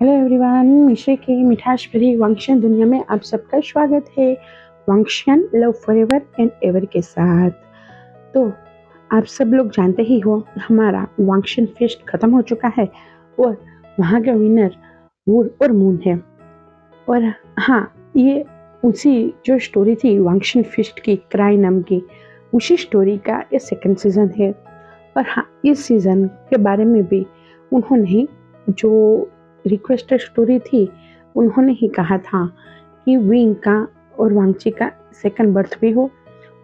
Hello everyone, मिश्री की मिठास भरी वांगशियन दुनिया में आप सबका स्वागत है। वांगशियन लव फॉरएवर एंड एवर के साथ। तो आप सब लोग जानते ही हो, हमारा वांगशियन फेस्ट खत्म हो चुका है और वहाँ के विनर वूर और मून है। और हाँ, ये उसी जो स्टोरी थी वांगशियन फेस्ट की, क्राई नाम की, उसी स्टोरी का ये सेकंड सीजन है। और हाँ, इस सीजन के बारे में भी उन्होंने ही जो रिक्वेस्टेड स्टोरी थी, उन्होंने ही कहा था कि विंग का और वांगची का सेकंड बर्थ भी हो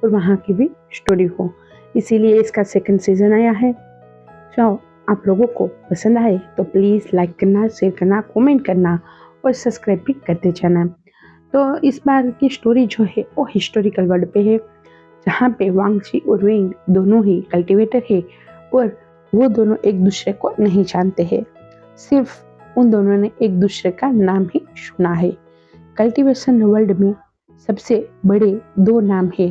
और वहाँ की भी स्टोरी हो, इसीलिए इसका सेकंड सीजन आया है। तो आप लोगों को पसंद आए तो प्लीज़ लाइक करना, शेयर करना, कमेंट करना और सब्सक्राइब भी करते जाना। तो इस बार की स्टोरी जो है वो हिस्टोरिकल वर्ल्ड पे है, जहाँ पे वांगची और विंग दोनों ही कल्टीवेटर है और वो दोनों एक दूसरे को नहीं जानते हैं, सिर्फ उन दोनों ने एक दूसरे का नाम ही सुना है। कल्टीवेशन वर्ल्ड में सबसे बड़े दो नाम है,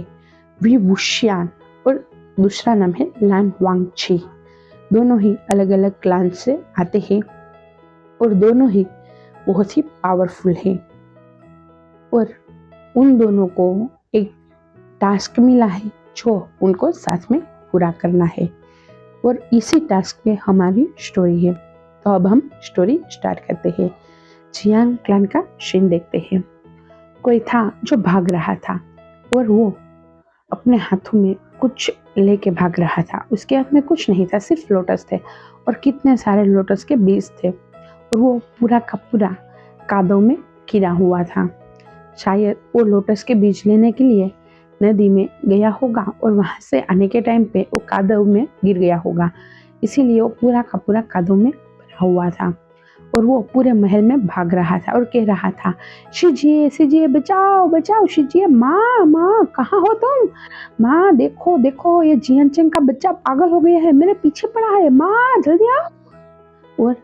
वी वुशियान और दूसरा नाम है लान वांगची। दोनों ही अलग अलग क्लान से आते हैं और दोनों ही बहुत ही पावरफुल हैं। और उन दोनों को एक टास्क मिला है जो उनको साथ में पूरा करना है और इसी टास्क में हमारी स्टोरी है। तो अब हम स्टोरी स्टार्ट करते हैं। जियांग क्लान का सीन देखते हैं। कोई था जो भाग रहा था और वो अपने हाथों में कुछ लेके भाग रहा था। उसके हाथ में कुछ नहीं था, सिर्फ लोटस थे और कितने सारे लोटस के बीज थे और वो पूरा का पूरा कादव में गिरा हुआ था। शायद वो लोटस के बीज लेने के लिए नदी में गया होगा और वहां से आने के टाइम पे वो कादव में गिर गया होगा, इसीलिए वो पूरा का पूरा कादव में भरा हुआ था और वो पूरे महल में भाग रहा था और कह रहा था, शिजिए शिजिए, बचाओ बचाओ, शिजिए, माँ माँ कहाँ हो तुम? माँ देखो देखो, ये जियानचेंग का बच्चा पागल हो गया है, मेरे पीछे पड़ा है, माँ जल्दी आओ। और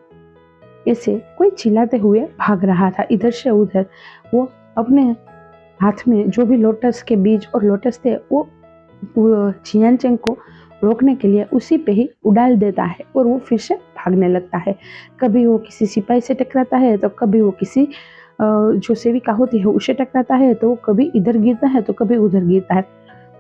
ऐसे कोई चिल्लाते हुए भाग रहा था इधर से उधर। वो अपने हाथ में जो भी लोटस के बीज और लोटस थे वो जियानचेंग को रोकने के लिए उसी पे ही उड़ाल देता है और वो फिर से भागने लगता है। कभी वो किसी सिपाही से टकराता है तो कभी वो किसी जो सेविका होती है उससे टकराता है, तो कभी इधर गिरता है तो कभी उधर गिरता है,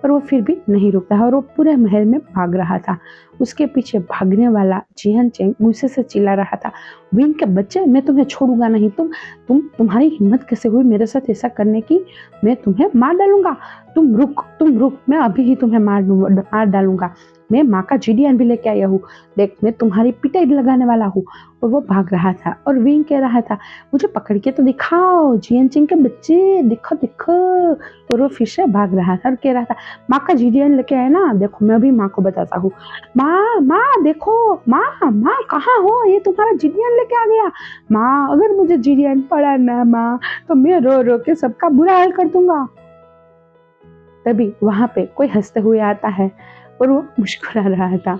पर वो फिर भी नहीं रुकता है और वो पूरे महल में भाग रहा था। उसके पीछे भागने वाला जियानचेंग गुस्से से चिल्ला रहा था, विंग के बच्चे, मैं तुम्हें छोड़ूंगा नहीं। तुम्हारी हिम्मत कैसे हुई मेरे साथ ऐसा करने की? मैं तुम्हें मार डालूंगा। तुम रुक, मैं अभी ही तुम्हें मार डालूंगा। मैं माँ का जीडीएन भी लेके आया हूँ, देख मैं तुम्हारी पिटाई लगाने वाला हूँ। और वो भाग रहा था और विंग कह रहा था, मुझे पकड़ के तो दिखाओ जियानचेंग के बच्चे, दिखो दिखो। और वो फिर से भाग रहा था और कह रहा था, माँ का जीडीएन लेके आए ना, देखो मैं अभी माँ को बताता हूँ। माँ माँ देखो, माँ माँ कहाँ हो? ये तुम्हारा जीडीएन लेके आ गया। माँ अगर मुझे जीडीएन पड़ा ना माँ, तो मैं रो रो के सबका बुरा हाल कर दूंगा। तभी वहां पे कोई हंसते हुए आता है और वो मुस्कुरा रहा था।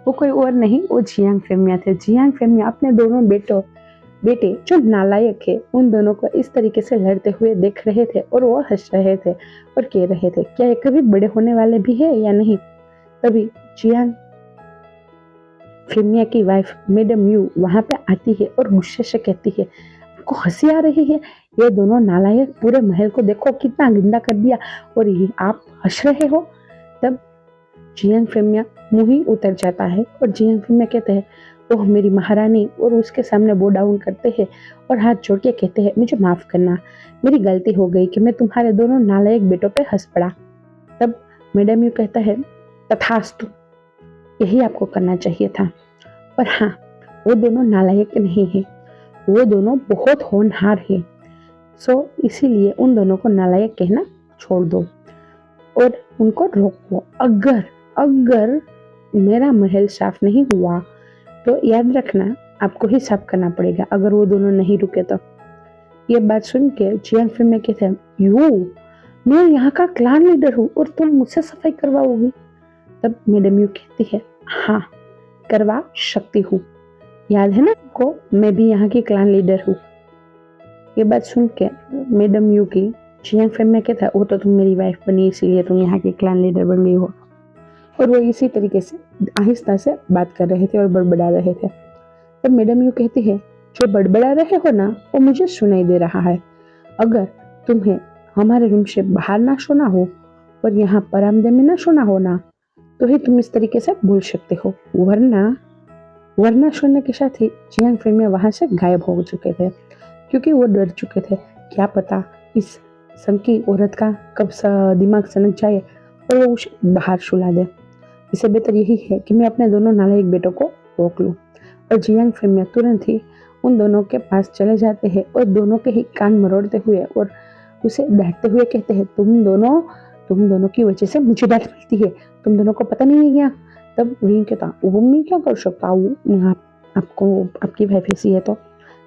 वो कोई और नहीं, वो जियांग फेमिया थे। जियांग फेमिया अपने दोनों बेटे जो नालायक है उन दोनों को इस तरीके से लड़ते हुए देख रहे थे और वो हंस रहे थे और कह रहे थे, क्या ये कभी बड़े होने वाले भी है या नहीं? तभी जियांग फेमिया की वाइफ मैडम यू वहां पे आती है और गुस्से से कहती है, आपको हंसी आ रही है? ये दोनों नालायक पूरे महल को देखो कितना गंदा कर दिया और ये आप हंस रहे हो? तब जियांग फेमिया मुंह ही उतर जाता है और जियांग फेमिया कहते हैं, ओह मेरी महारानी, और उसके सामने बो डाउन करते हैं और हाथ जोड़ के कहते हैं, मुझे माफ करना, मेरी गलती हो गई कि मैं तुम्हारे दोनों नालायक बेटों पे हंस पड़ा। तब मैडम यू कहता है, तथास्तु, यही आपको करना चाहिए था। पर हाँ, वो दोनों नालायक नहीं है, वो दोनों बहुत होनहार है, सो इसीलिए उन दोनों को नालायक कहना छोड़ दो और उनको रोको। अगर मेरा महल साफ नहीं हुआ तो याद रखना आपको ही साफ करना पड़ेगा, अगर वो दोनों नहीं रुके तो। ये बात सुन के जियांग फेमिया कहते हैं, यू, मैं यहाँ का क्लान लीडर हूँ और तुम मुझसे सफाई करवाओगी? तब मैडम यू कहती है, हाँ करवा सकती हूँ, याद है ना आपको, मैं भी यहाँ की क्लान लीडर हूँ। ये बात सुन के मैडम यू की जियांग फेमिया कहता है, वो तो तुम मेरी वाइफ बनी इसीलिए तुम यहाँ की क्लान लीडर बन गई हो। और वो इसी तरीके से आहिस्ता से बात कर रहे थे और बड़बड़ा रहे थे। तब मैडम यू कहती है, जो बड़बड़ा रहे हो ना वो मुझे सुनाई दे रहा है। अगर तुम्हें हमारे रूम से बाहर ना सोना हो और यहाँ बरामदे में ना सोना हो ना तो ही तुम इस तरीके से बोल सकते हो, वरना वरना सुनने के साथ ही जियांग फेमिया वहां से गायब हो चुके थे, क्योंकि वो डर चुके थे। क्या पता इस संकी औरत का कब दिमाग सनक जाए और वो उसे बाहर सुला दे। इससे बेहतर यही है कि मैं अपने दोनों नालायक बेटों को रोक लूं। और जियांग फेमिया तुरंत ही उन दोनों के पास चले जाते हैं और दोनों के ही कान मरोड़ते हुए और उसे डांटते हुए कहते हैं, तुम दोनों की वजह से मुझे डांट मिलती है, तुम दोनों को पता नहीं है क्या। तब विंग कहता, वो मैं क्या कर सकता हूँ, आपको आपकी वाइफ ऐसी है तो।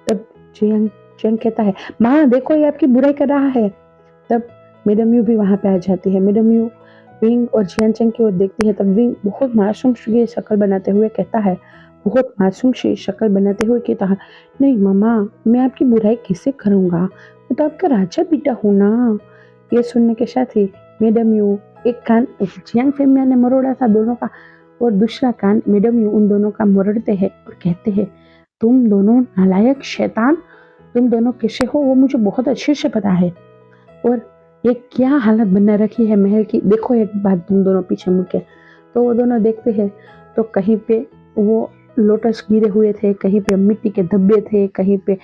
तब जियांग चेंग कहता है, माँ देखो ये आपकी बुराई कर रहा है। तब मैडम यू भी वहां पे आ जाती है। मैडम यू विंग और जियांग चेंग की ओर देखती है। तब विंग बहुत मासूम सी शक्ल बनाते हुए कहता है, नहीं मामा, मैं आपकी बुराई कैसे करूंगा, मैं तो आपका राजा बेटा हूँ ना। ये सुनने के साथ ही मैडम यू एक कान जियांग फेमिया ने मरोड़ा था दोनों का और दूसरा कान मैडम यू उन दोनों का मरोड़ते हैं और कहते हैं, तुम दोनों नालायक शैतान, तुम दोनों कैसे हो वो मुझे बहुत अच्छे से पता है। और ये क्या हालत बना रखी है महल की, देखो एक बार तुम दोनों पीछे मुड़ के। तो वो दोनों देखते हैं तो कहीं पे वो लोटस गिरे हुए थे, कहीं पे मिट्टी के धब्बे थे, कहीं पे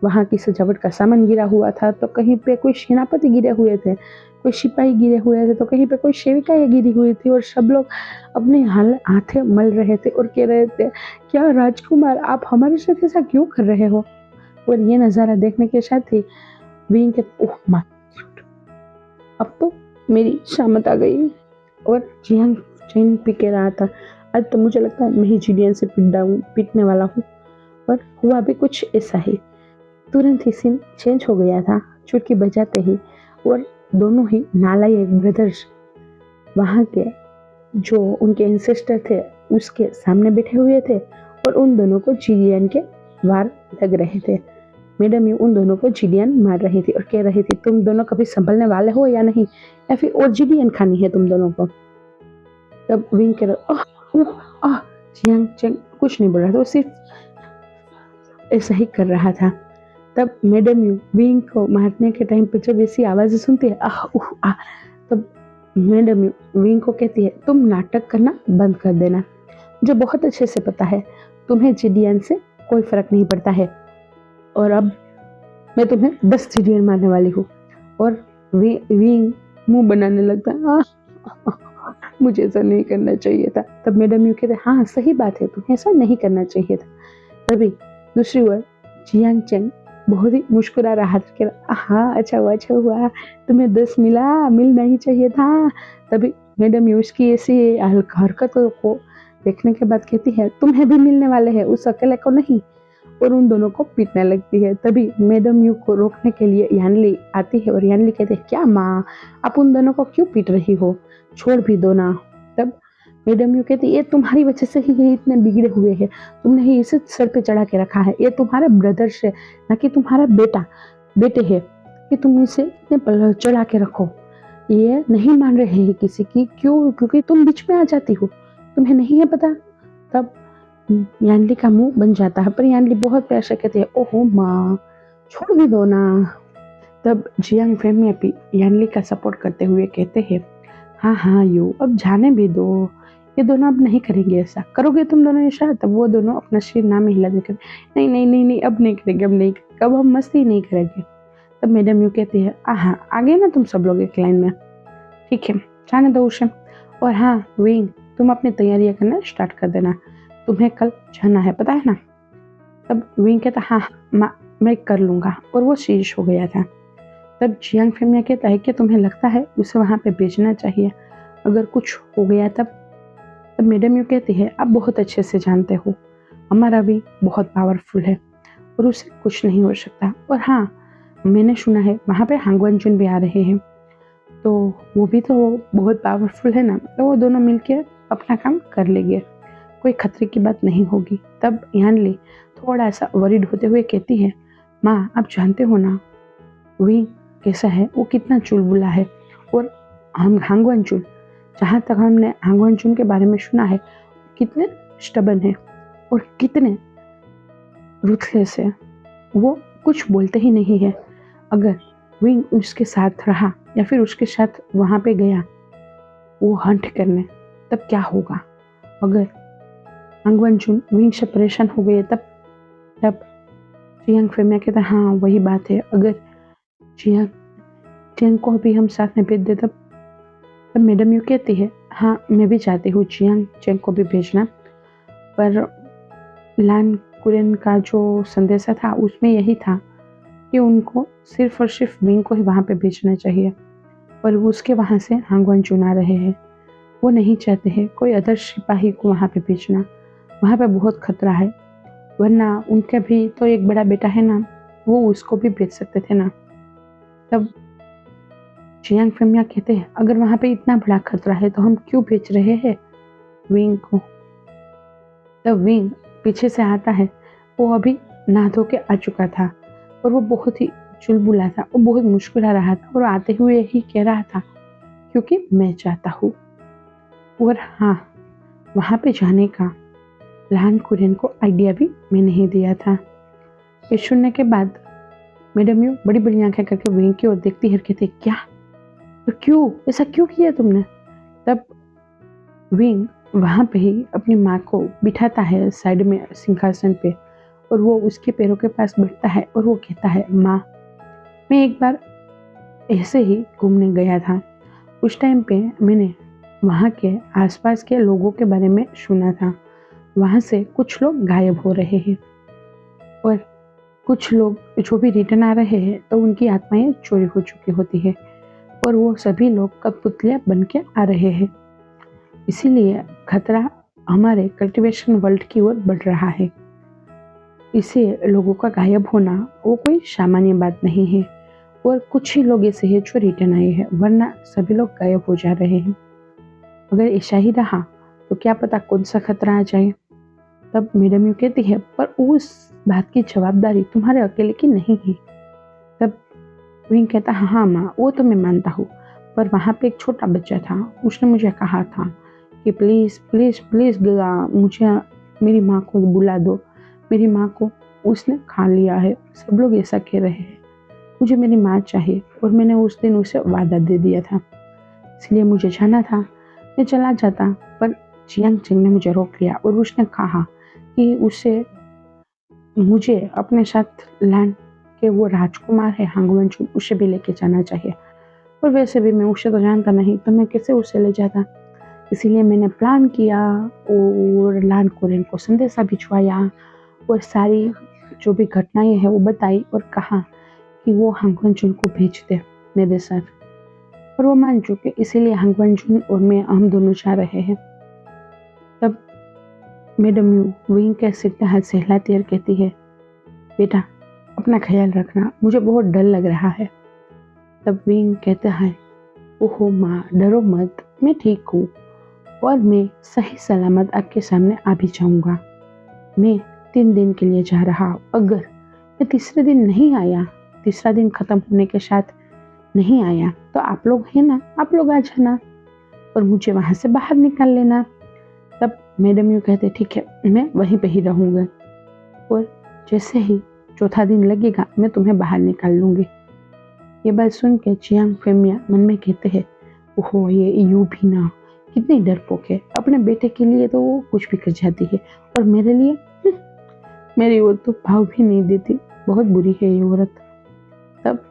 वहां की सजावट का सामान गिरा हुआ था, तो कहीं पे कोई सेनापति गिरे हुए थे, कोई सिपाही गिरे हुए थे, तो कहीं पे कोई सेविकाएं गिरी हुई थी। और सब लोग अपने हाथे मल रहे थे और कह रहे थे, क्या राजकुमार आप हमारे साथ ऐसा क्यों कर रहे हो। और ये नजारा देखने के साथ ही विंग के ओह माय गॉड, अब तो मेरी शामत आ गई। और जियांग चेंग भी कह रहा था, आज तो मुझे लगता है मैं ही जिलियन से पीटने वाला हूँ। पर हुआ भी कुछ ऐसा ही। तुरंत ही सीन चेंज हो गया था चुटकी बजाते ही, और दोनों ही नालायक ब्रदर्स वहां के जो उनके एंसेस्टर थे उसके सामने बैठे हुए थे और उन दोनों को जिलियन के वार लग रहे थे। मैडम यू उन दोनों को जिलियन मार रही थी और कह रही थी, तुम दोनों कभी संभलने वाले हो या नहीं, या फिर और जिलियन खानी है तुम दोनों को। तब विंग कह रहा, जियांग चेंग कुछ नहीं बोल रहा था, वो सिर्फ ऐसा ही कर रहा था। तब मैडम यू विंग को मारने के टाइम पे जब ऐसी आवाजें सुनती है तब मैडम यू विंग को कहती है, तुम नाटक करना बंद कर देना, मुझे बहुत अच्छे से पता है तुम्हें जिलियन से कोई फर्क नहीं पड़ता है, और अब मैं तुम्हें 10 जिलियन मारने वाली हूँ। और विंग मुंह बनाने लगता है, मुझे ऐसा नहीं करना चाहिए था। तब मैडम यू कहते, हाँ सही बात है, तुम्हें ऐसा नहीं करना चाहिए था। तभी दूसरी ओर जियांग चेंग बहुत ही मुस्कुरा रहा था, हाँ अच्छा हुआ तुम्हें 10 मिलना ही चाहिए था। तभी मैडम यू उसकी ऐसी हरकतों को देखने के बाद कहती है, तुम्हें भी मिलने वाले हैं, उस अकेले को नहीं। और उन दोनों को पीटने लगती है। तभी मैडम यू को रोकने के लिए यानली आती है और यानली कहते हैं, क्या माँ, आप उन दोनों को क्यों पीट रही हो, छोड़ भी दो ना। तब मैडम यू कहती, ये तुम्हारी वजह से ही ये इतने बिगड़े हुए हैं, तुमने ही इसे सर पे चढ़ा के रखा है, ये तुम्हारे ब्रदर से ना कि तुम्हारा बेटे है कि तुम इसे इतने चढ़ा के रखो। ये नहीं मान रहे हैं किसी की, क्यों, क्योंकि तुम बीच में आ जाती हो, तुम्हें नहीं है पता। तब यानली का मुंह बन जाता है, पर यानली बहुत प्यार से कहती है, ओहो माँ छोड़ भी दो ना। तब जियांग फेमिया भी यानली का सपोर्ट करते हुए कहते हैं, हाँ यू अब जाने भी दो, ये दोनों अब नहीं करेंगे ऐसा, करोगे तुम दोनों ऐसा। तब वो दोनों अपना सिर ना में हिला देकर, नहीं अब नहीं करेंगे, अब हम मस्ती नहीं करेंगे। तब मैडम यू कहती है, हाँ आ गए ना तुम सब लोग एक लाइन में, ठीक है जाने दो उसे। और हाँ विंग, तुम अपनी तैयारियां करना स्टार्ट कर देना, तुम्हें कल जाना है पता है ना। तब विंग कहता, हाँ मैं कर लूंगा, और वो सीरियस हो गया था। तब जियांग फेमिया कहता है कि तुम्हें लगता है उसे वहां पे भेजना चाहिए, अगर कुछ हो गया तब। मैडम यू कहती है, आप बहुत अच्छे से जानते हो हमारा भी बहुत पावरफुल है और उसे कुछ नहीं हो सकता। और हाँ मैंने सुना है वहां पे हांग वनजुन भी आ रहे हैं, तो वो भी तो बहुत पावरफुल है ना, तो वो दोनों मिलके अपना काम कर लेंगे, कोई खतरे की बात नहीं होगी। तब यानली थोड़ा सा वरीड होते हुए कहती है, माँ आप जानते हो ना विंग कैसा है, वो कितना चुलबुला है, और हम हांग वनजुन, जहाँ तक हमने हांग वनजुन के बारे में सुना है, कितने स्टबन है और कितने रूथलेस है। वो कुछ बोलते ही नहीं है। अगर विंग उसके साथ रहा या फिर उसके साथ वहाँ पे गया वो हंट करने, तब क्या होगा? अगर हांग वंचुन विंग से परेशान हो गए तब तब जियांग फेमिया कहता है हाँ वही बात है, अगर जियांग जियांग को अभी हम साथ में भेज दे तब मैडम यू कहती है हाँ मैं भी चाहती हूँ जियांग को भी भेजना, पर लान कुरेन का जो संदेशा था उसमें यही था कि उनको सिर्फ और सिर्फ विंग को ही वहाँ पे भेजना चाहिए, पर वो उसके वहाँ से हांग वंचुन आ रहे हैं। वो नहीं चाहते हैं कोई अदर सिपाही को वहाँ पे भेजना, वहाँ पे बहुत खतरा है, वरना उनका भी तो एक बड़ा बेटा है ना, वो उसको भी भेज सकते थे ना। तब जियांग फेमिया कहते हैं अगर वहाँ पे इतना बड़ा खतरा है तो हम क्यों भेज रहे हैं विंग को। तब विंग पीछे से आता है, वो अभी नहा धो के आ चुका था और वो बहुत ही चुलबुला था, वो बहुत मुस्कुरा रहा था और आते हुए यही कह रहा था क्योंकि मैं चाहता हूँ। और हाँ, वहाँ पे जाने का लान कुरेन को आइडिया भी मैंने ही दिया था। ये सुनने के बाद मैडम यू बड़ी बड़ी आंखें करके विंग की ओर देखती है, कहते क्या और क्यों ऐसा क्यों किया तुमने। तब विंग वहाँ पे ही अपनी माँ को बिठाता है साइड में सिंहासन पे और वो उसके पैरों के पास बैठता है और वो कहता है माँ मैं एक बार ऐसे ही घूमने गया था, उस टाइम पे मैंने वहाँ के आसपास के लोगों के बारे में सुना था, वहाँ से कुछ लोग गायब हो रहे हैं और कुछ लोग जो भी रिटर्न आ रहे हैं तो उनकी आत्माएं चोरी हो चुकी होती है और वो सभी लोग कठपुतलियाँ बन के आ रहे हैं, इसीलिए खतरा हमारे कल्टीवेशन वर्ल्ड की ओर बढ़ रहा है। इसे लोगों का गायब होना वो कोई सामान्य बात नहीं है और कुछ ही लोग ऐसे हैं जो रिटर्न आए हैं, वरना सभी लोग गायब हो जा रहे हैं। अगर ऐसा ही रहा तो क्या पता कौन सा खतरा आ जाए। तब मैडम यू कहती है पर उस बात की जवाबदारी तुम्हारे अकेले की नहीं है। तब विंग कहता हाँ माँ वो तो मैं मानता हूँ, पर वहाँ पे एक छोटा बच्चा था, उसने मुझे कहा था कि प्लीज़ प्लीज़ प्लीज़ गया मुझे मेरी माँ को बुला दो, मेरी माँ को उसने खा लिया है, सब लोग ऐसा कह रहे हैं, मुझे मेरी माँ चाहिए और मैंने उस दिन उसे वादा दे दिया था, इसलिए मुझे जाना था, मैं चला जाता, पर जियांग चेंग ने मुझे रोक लिया और उसने कहा कि उसे मुझे अपने साथ लान के वो राजकुमार है हांग वंचुन उसे भी लेके जाना चाहिए, और वैसे भी मैं उसे तो जानता नहीं तो मैं कैसे उसे ले जाता। इसीलिए मैंने प्लान किया और लान कुरेन को संदेशा भिजवाया और सारी जो भी घटनाएं हैं वो बताई और कहा कि वो हांग वंचुन को भेज दे मेरे साथ, और वो मान चुके, इसीलिए हांग वंचुन और मैं हम दोनों जा रहे हैं। तब मैडम यू विंग के सिर पे हाथ सहलाती और कहती है बेटा अपना ख्याल रखना, मुझे बहुत डर लग रहा है। तब विंग कहता है ओहो माँ डरो मत, मैं ठीक हूँ और मैं सही सलामत आपके सामने आ भी जाऊँगा। मैं 3 दिन के लिए जा रहा हूँ, अगर मैं तीसरे दिन नहीं आया, तीसरा दिन खत्म होने के साथ नहीं आया तो आप लोग हैं ना, आप लोग आ जाना और मुझे वहाँ से बाहर निकाल लेना। तब मैडम यू कहते ठीक है मैं वहीं पे ही रहूँगा और जैसे ही चौथा दिन लगेगा मैं तुम्हें बाहर निकाल लूँगी। ये बात सुन के जियांग फेमिया मन में कहते हैं ओहो ये यू भी ना कितनी डरपोक है, अपने बेटे के लिए तो वो कुछ भी कर जाती है और मेरे लिए मेरी ओर तो भाव भी नहीं देती, बहुत बुरी है ये औरत। तब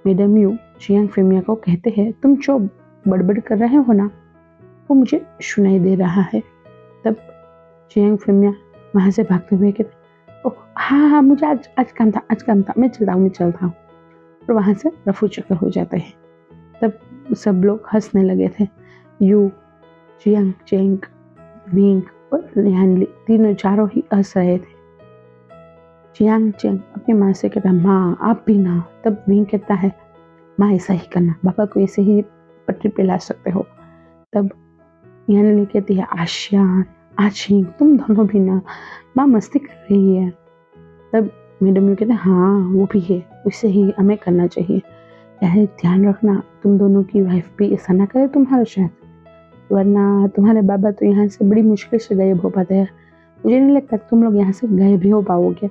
मैडम यू जियांग फेमिया को कहते हैं तुम जो बड़बड़ कर रहे हो ना वो मुझे सुनाई दे रहा है। तब जियांग फेमिया वहाँ से भागते हुए कहते ओह हाँ हाँ मुझे आज काम था, मैं चलता हूँ और वहाँ से रफू चक्कर हो जाते हैं। तब सब लोग हंसने लगे थे, यू जियांग चेंग विंग और लियानली तीनों चारों ही हंस रहे थे। जियांग चेंग अपनी माँ से कहता माँ आप भी ना। तब विंग कहता है माँ ऐसा ही करना, पापा को ऐसे ही पटरी पे ला सकते हो। तब लियानली कहती है आशियान आशिंग तुम दोनों भी ना, माँ मस्ती कर रही है। तब मैडम यू कहते हैं हाँ वो भी है, उससे ही हमें करना चाहिए, यार ध्यान रखना तुम दोनों की वाइफ भी ऐसा ना करे तुम्हारे साथ, वरना तुम्हारे बाबा तो यहाँ से बड़ी मुश्किल से गायब हो पाते हैं, मुझे नहीं लगता तुम लोग यहाँ से गायब भी हो पाओगे।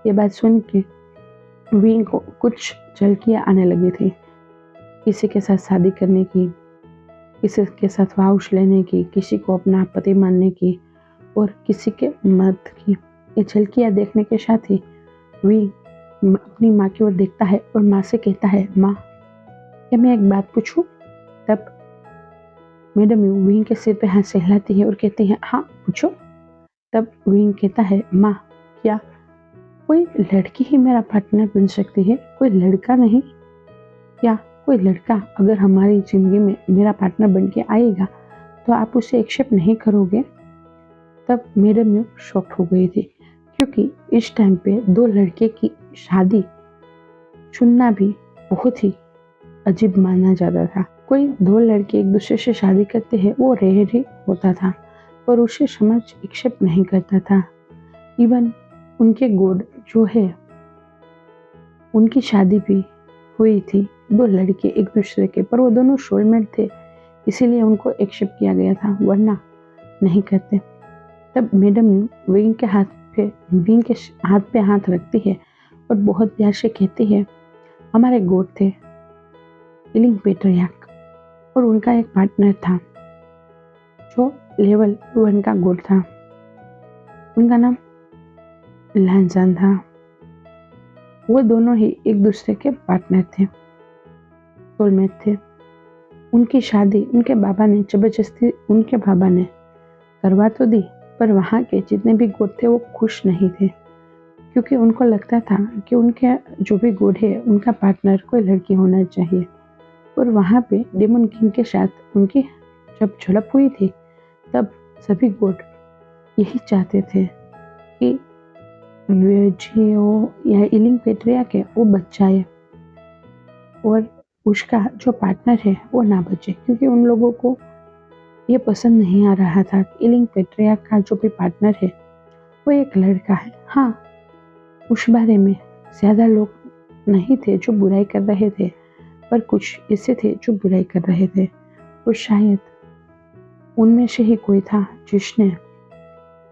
ये बात सुन के विंग को कुछ झलकियाँ आने लगी थी, किसी के साथ शादी करने की, किसी के साथ वाउश लेने की, किसी को अपना पति मानने की और किसी के मर्द की। ये झलकियाँ देखने के साथ ही विंग अपनी माँ की ओर देखता है और माँ से कहता है, माँ क्या मैं एक बात पूछूं? तब मैडम यू विंग के सिर पे हाथ से हिलाती है और कहती है, हाँ पूछो। तब विंग कहता है, माँ क्या कोई लड़की ही मेरा पार्टनर बन सकती है, कोई लड़का नहीं? क्या कोई लड़का अगर हमारी जिंदगी में मेरा पार्टनर बन के आएगा तो आप उसे एक्सेप्ट नहीं करोगे? तब मैडम यू शॉक्ड हो गई थी, क्योंकि इस टाइम पे दो लड़के की शादी चुनना भी बहुत ही अजीब माना जाता था। कोई दो लड़के एक दूसरे से शादी करते हैं वो रेयर ही होता था, पर उसे समाज एक्सेप्ट नहीं करता था। इवन उनके गॉड जो है उनकी शादी भी हुई थी दो लड़के एक दूसरे के, पर वो दोनों सोलमेट थे, इसीलिए उनको एक्सेप्ट किया गया था, वरना नहीं करते। तब मैडम विंग के हाथ पे हाथ रखती है और बहुत प्यार से कहती है, हमारे गॉड थे इलिंग पेट्रियार्क और उनका एक पार्टनर था जो लेवल 1 का गॉड था, उनका नाम लैंजान था। वो दोनों ही एक दूसरे के पार्टनर थे, सोलमेट थे। उनकी शादी उनके बाबा ने जबरदस्ती करवा तो दी, पर वहाँ के जितने भी गॉड थे वो खुश नहीं थे, क्योंकि उनको लगता था कि उनके जो भी गॉड है उनका पार्टनर कोई लड़की होना चाहिए। और वहाँ पे डेमन किंग के साथ उनकी जब झड़प हुई थी तब सभी गॉड यही चाहते थे कि जियो या इलिंग पेट्रियार्क है वो बच जाए और उसका जो पार्टनर है वो ना बचे, क्योंकि उन लोगों को ये पसंद नहीं आ रहा था कि इलिंग पेट्रियार्क का जो भी पार्टनर है वो एक लड़का है। हाँ, उस बारे में ज़्यादा लोग नहीं थे जो बुराई कर रहे थे, पर कुछ ऐसे थे जो बुराई कर रहे थे, और शायद उनमें से ही कोई था जिसने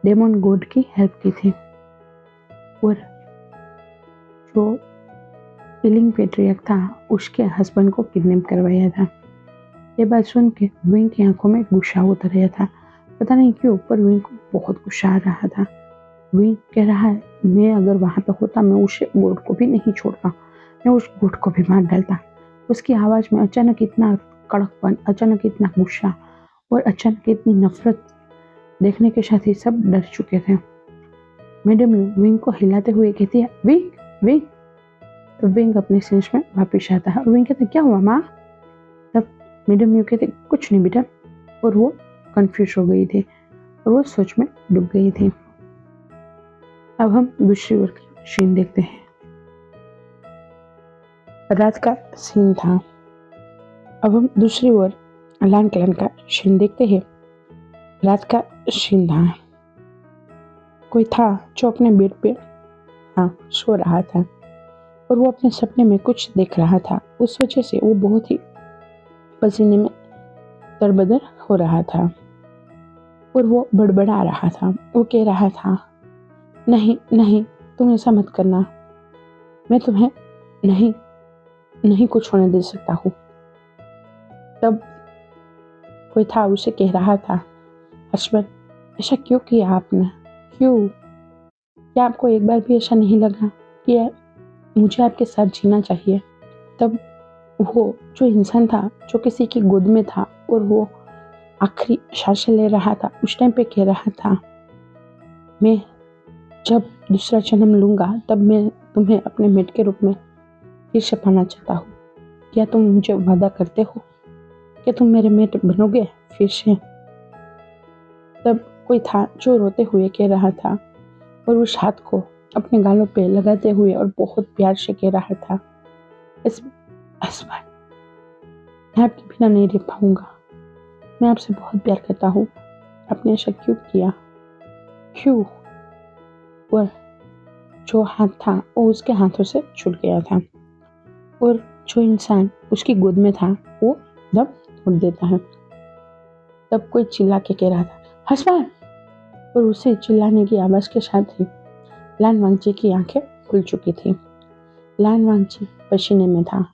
डेमन गॉड की हेल्प की थी और जो इलिंग पेट्रियार्क था उसके हस्बैंड को किडनैप करवाया था। ये बात सुन के विंग की आंखों में गुस्सा उतर रहा था, पता नहीं क्यों, पर विंग को बहुत गुस्सा आ रहा था। विंग कह रहा है, मैं अगर वहां पर होता मैं उस गॉड को भी नहीं छोड़ता, मैं उस गॉड को भी मार डालता। उसकी आवाज में अचानक इतना कड़कपन, अचानक इतना गुस्सा और अचानक इतनी नफरत देखने के साथ ही सब डर चुके थे। मैडम विंग को हिलाते हुए कहती है, विंग विंग। तो विंग अपने सेंस में वापस आता है और विंग कहते, क्या हुआ माँ? तब मैडम यू कहते, कुछ नहीं बेटा, और वो कंफ्यूज हो गई थी और वो सोच में डूब गई थी। अब हम दूसरी ओर का सीन देखते हैं। रात का सीन था। अब हम दूसरी ओर लान क्लैन का सीन देखते हैं। रात का सीन था। कोई था जो अपने बेड पे सो रहा था और वो अपने सपने में कुछ देख रहा था। उस वजह से वो बहुत ही पसीने में तरबदर हो रहा था और वो बड़बड़ा रहा था। वो कह रहा था, नहीं नहीं, तुम ऐसा मत करना, मैं तुम्हें नहीं कुछ होने दे सकता हूँ। तब कोई था उसे कह रहा था, हस्बैंड ऐसा क्यों किया आपने? क्यों? क्या आपको एक बार भी ऐसा नहीं लगा कि मुझे आपके साथ जीना चाहिए? तब वो जो इंसान था जो किसी की गोद में था और वो आखिरी सांसें ले रहा था, उस टाइम पे कह रहा था, मैं जब दूसरा जन्म लूँगा तब मैं तुम्हें अपने मेट के रूप में फिर से पाना चाहता हूँ। क्या तुम मुझे वादा करते हो कि तुम मेरे मेट बनोगे फिर से? तब कोई था जो रोते हुए कह रहा था और उस हाथ को अपने गालों पे लगाते हुए और बहुत प्यार से कह रहा था, मैं आपके बिना नहीं रह पाऊंगा, मैं आपसे बहुत प्यार करता हूँ, आपने ऐसा क्यों किया? क्यों? और जो हाथ था वो उसके हाथों से छूट गया था और जो इंसान उसकी गोद में था वो दम तोड़ देता है। तब कोई चिल्ला के कह रहा था, हस्बैंड, और उसे चिल्लाने की आवाज के साथ ही लान वांगची की आंखें खुल चुकी थी। लान वांगची पसीने में था।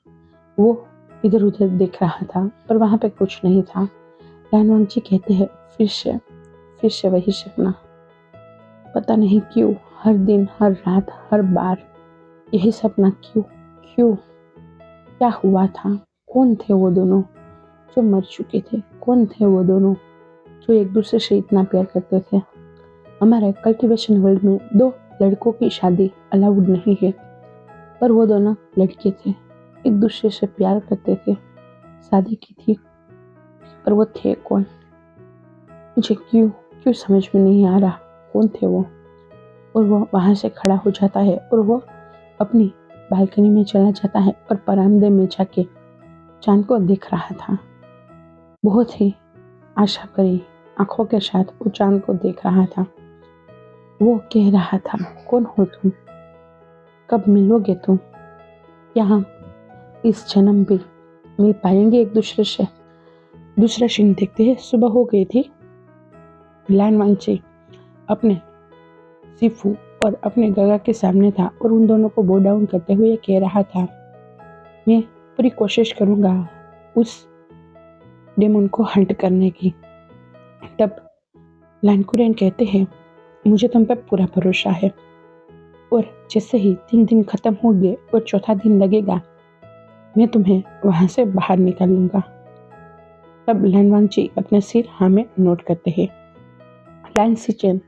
वो इधर उधर देख रहा था पर वहां पे कुछ नहीं था। लान वांगची कहते हैं, फिर से वही सपना। पता नहीं क्यों हर दिन, हर रात, हर बार यही सपना। क्यों क्यों? क्या हुआ था? कौन थे वो दोनों जो मर चुके थे? कौन थे वो दोनों जो एक दूसरे से इतना प्यार करते थे? हमारे कल्टीवेशन वर्ल्ड में 2 लड़कों की शादी अलाउड नहीं है, पर वो दोनों लड़के थे, एक दूसरे से प्यार करते थे, शादी की थी, पर वो थे कौन? मुझे क्यों क्यों समझ में नहीं आ रहा कौन थे वो। और वो वहां से खड़ा हो जाता है और वो अपनी बालकनी में चला जाता है और बरामदे में जाके चांद को देख रहा था। बहुत ही आशा भरी आंखों के साथ वो चांद को देख रहा था। वो कह रहा था, कौन हो तुम? कब मिलोगे तुम? क्या हम इस जन्म भी मिल पाएंगे एक दूसरे से? दूसरा सीन देखते हैं। सुबह हो गई थी। लान वांगची अपने सीफू और अपने गगा के सामने था और उन दोनों को बो डाउन करते हुए कह रहा था, मैं पूरी कोशिश करूंगा उस डेमन को हंट करने की। तब लानकुरेन कहते हैं, मुझे तुम पर पूरा भरोसा है और जैसे ही 3 दिन खत्म हो गए और चौथा दिन लगेगा, मैं तुम्हें वहां से बाहर निकालूंगा। तब लान वांगची अपने सिर हाँ में नोट करते हैं। लान सिचेन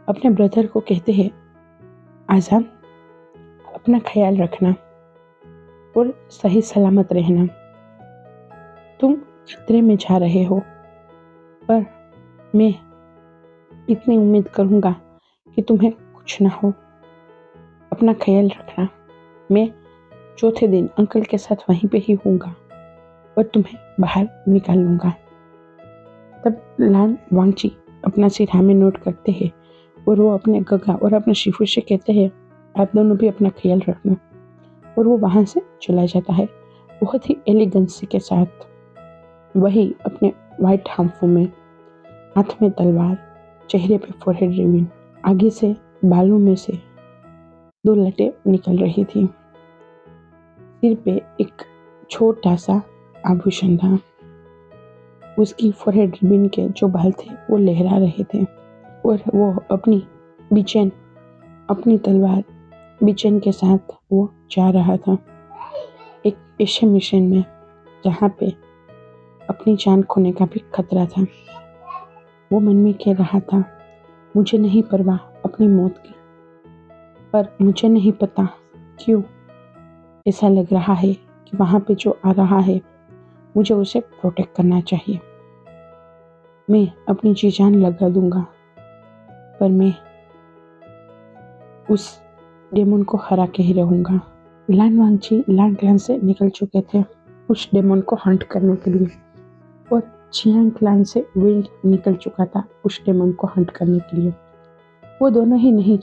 अपने ब्रदर को कहते हैं, आजान, अपना ख्याल रखना और सही सलामत रहना। तुम खतरे में जा रहे हो, पर मैं इतनी उम्मीद करूंगा कि तुम्हें कुछ ना हो। अपना ख्याल रखना। मैं चौथे दिन अंकल के साथ वहीं पे ही हूँगा और तुम्हें बाहर निकाल लूंगा। तब लान वांगची अपना सिर हाँ में नोट करते हैं और वो अपने गगा और अपने शिफू से कहते हैं, आप दोनों भी अपना ख्याल रखना। और वो वहां से चला जाता है बहुत ही एलिगेंसी के साथ। वही अपने वाइट हांफों में, हाथ में तलवार, चेहरे पे फोरहेड रिबन, आगे से बालों में से 2 लटें निकल रही थी। सिर पे एक छोटा सा आभूषण था। उसकी फोरहेड रिबन के जो बाल थे वो लहरा रहे थे और वो अपनी बिचैन, अपनी तलवार बिचैन के साथ वो जा रहा था एक ऐसे मिशन में जहाँ पे अपनी जान खोने का भी खतरा था। वो मन में कह रहा था, मुझे नहीं परवाह अपनी मौत की, पर मुझे नहीं पता क्यों ऐसा लग रहा है कि वहाँ पे जो आ रहा है मुझे उसे प्रोटेक्ट करना चाहिए। मैं अपनी जी जान लगा दूंगा, पर मैं उस डेमन को हरा के ही रहूंगा। लान वांगची लान क्लान से निकल चुके थे उस डेमन को हंट करने के लिए और चियांग क्लान से विल्ड निकल चुका था उस डेमन को हंट करने के लिए। वो दोनों ही नहीं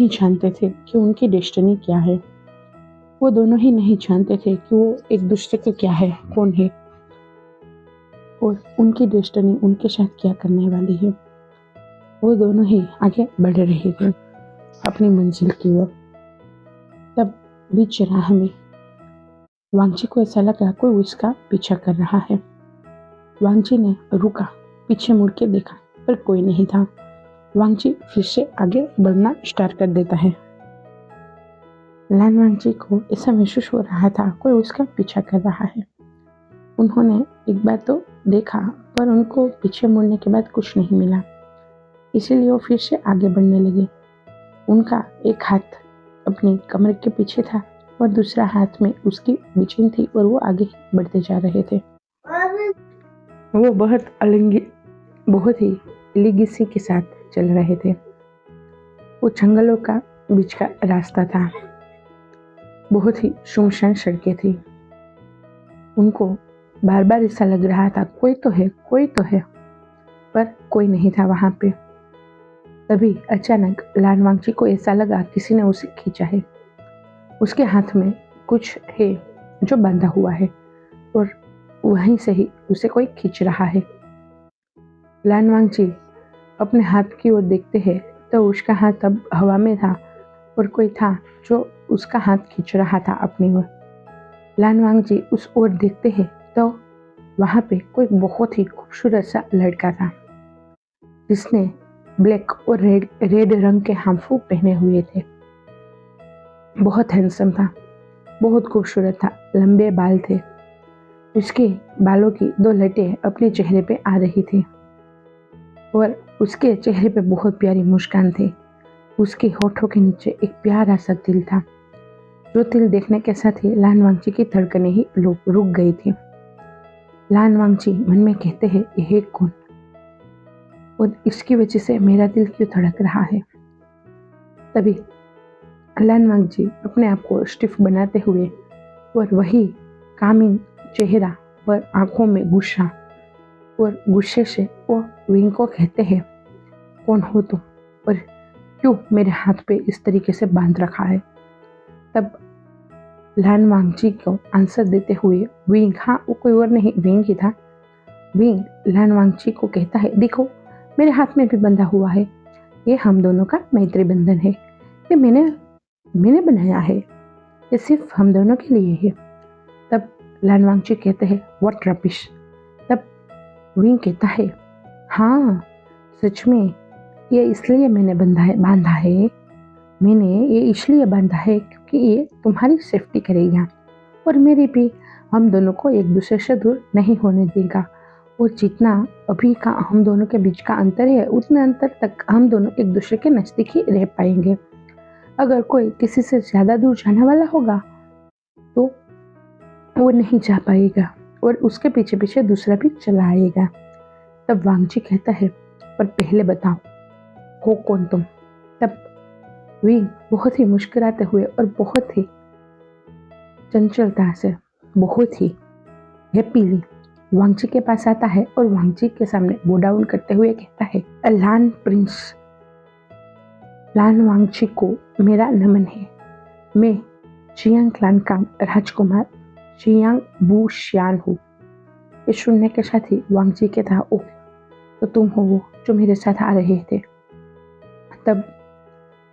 जानते थे कि उनकी डेस्टिनी क्या है। वो दोनों ही नहीं जानते थे कि वो एक दूसरे के क्या है, कौन है और उनकी डेस्टिनी उनके साथ क्या करने वाली है। वो दोनों ही आगे बढ़ रहे थे अपनी मंजिल की ओर। तब बीच राह में वांगची को ऐसा लगा कोई उसका पीछा कर रहा है। वांगची ने रुका, पीछे मुड़ के देखा, पर कोई नहीं था। वांगची फिर से आगे बढ़ना स्टार्ट कर देता है। लान वांगची को ऐसा महसूस हो रहा था कोई उसका पीछा कर रहा है। उन्होंने एक बार तो देखा, पर उनको पीछे मुड़ने के बाद कुछ नहीं मिला, इसीलिए वो फिर से आगे बढ़ने लगे। उनका एक हाथ अपनी कमर के पीछे था और दूसरा हाथ में उसकी बिचैन थी और वो आगे बढ़ते जा रहे थे। वो बहुत ही एलिगेंसी के साथ चल रहे थे। वो जंगलों का बीच का रास्ता था, बहुत ही सुनसान सड़कें थी। उनको बार बार ऐसा लग रहा था कोई तो है, पर कोई नहीं था वहां पे। तभी अचानक लान वांगची को ऐसा लगा किसी ने उसे खींचा है। उसके हाथ में कुछ है जो बंधा हुआ है और वहीं से ही उसे कोई खींच रहा है। लान वांगची अपने हाथ की ओर देखते हैं तो उसका हाथ अब हवा में था और कोई था जो उसका हाथ खींच रहा था अपनी ओर। लान वांगजी उस ओर देखते हैं तो वहां पे कोई बहुत ही खूबसूरत सा लड़का था जिसने ब्लैक और रेड रंग के हार्मफुल पहने हुए थे। बहुत हैंडसम था, बहुत खूबसूरत था, लंबे बाल थे। उसके बालों की 2 लटें अपने चेहरे पे आ रही थी और उसके चेहरे पे बहुत प्यारी मुस्कान थी। उसके होठों के नीचे एक प्यारा सा तिल था, जो तिल देखने के साथ ही लान वांगची की धड़कनें ही रुक गई थी। लान वांगची मन में कहते हैं, यह कौन और इसकी वजह से मेरा दिल क्यों धड़क रहा है। तभी लान वांगची अपने आप को स्टिफ बनाते हुए और वही कामिन चेहरा और आंखों में गुस्सा और गुस्से से वो विंग को कहते हैं, कौन हो तुम और क्यों मेरे हाथ पे इस तरीके से बांध रखा है। तब लान वांगची को आंसर देते हुए विंग, हाँ वो कोई और नहीं विंग ही था, विंग लान वांगची को कहता है, देखो मेरे हाथ में भी बंधा हुआ है, ये हम दोनों का मैत्री बंधन है, ये मैंने बनाया है, ये सिर्फ हम दोनों के लिए है। तब लान वांगची कहते हैं, व्हाट रबिश। तब विंग कहता है, हाँ सच में ये इसलिए मैंने बांधा है, मैंने ये इसलिए बांधा है क्योंकि ये तुम्हारी सेफ्टी करेगा और मेरी भी। हम दोनों को एक दूसरे से दूर नहीं होने देगा और जितना अभी का हम दोनों के बीच का अंतर है उतने अंतर तक हम दोनों एक दूसरे के नजदीक ही रह पाएंगे। अगर कोई किसी से ज्यादा दूर जाने वाला होगा तो वो नहीं जा पाएगा और उसके पीछे पीछे दूसरा भी चला आएगा। तब वांगची कहता है, पर पहले बताओ हो कौन तुम। तब विंग बहुत ही मुस्कुराते हुए और बहुत ही चंचलता से, बहुत ही हैप्पीली वांगची के पास आता है और वांगची के सामने बो डाउन करते हुए कहता है, लान प्रिंस, लान वांगची को मेरा नमन है। मैं चियांग क्लान का राजकुमार चियांग बू श्यान हूँ। ये सुनने के साथ ही वांगची कहता, ओह तो तुम हो वो जो मेरे साथ आ रहे थे। तब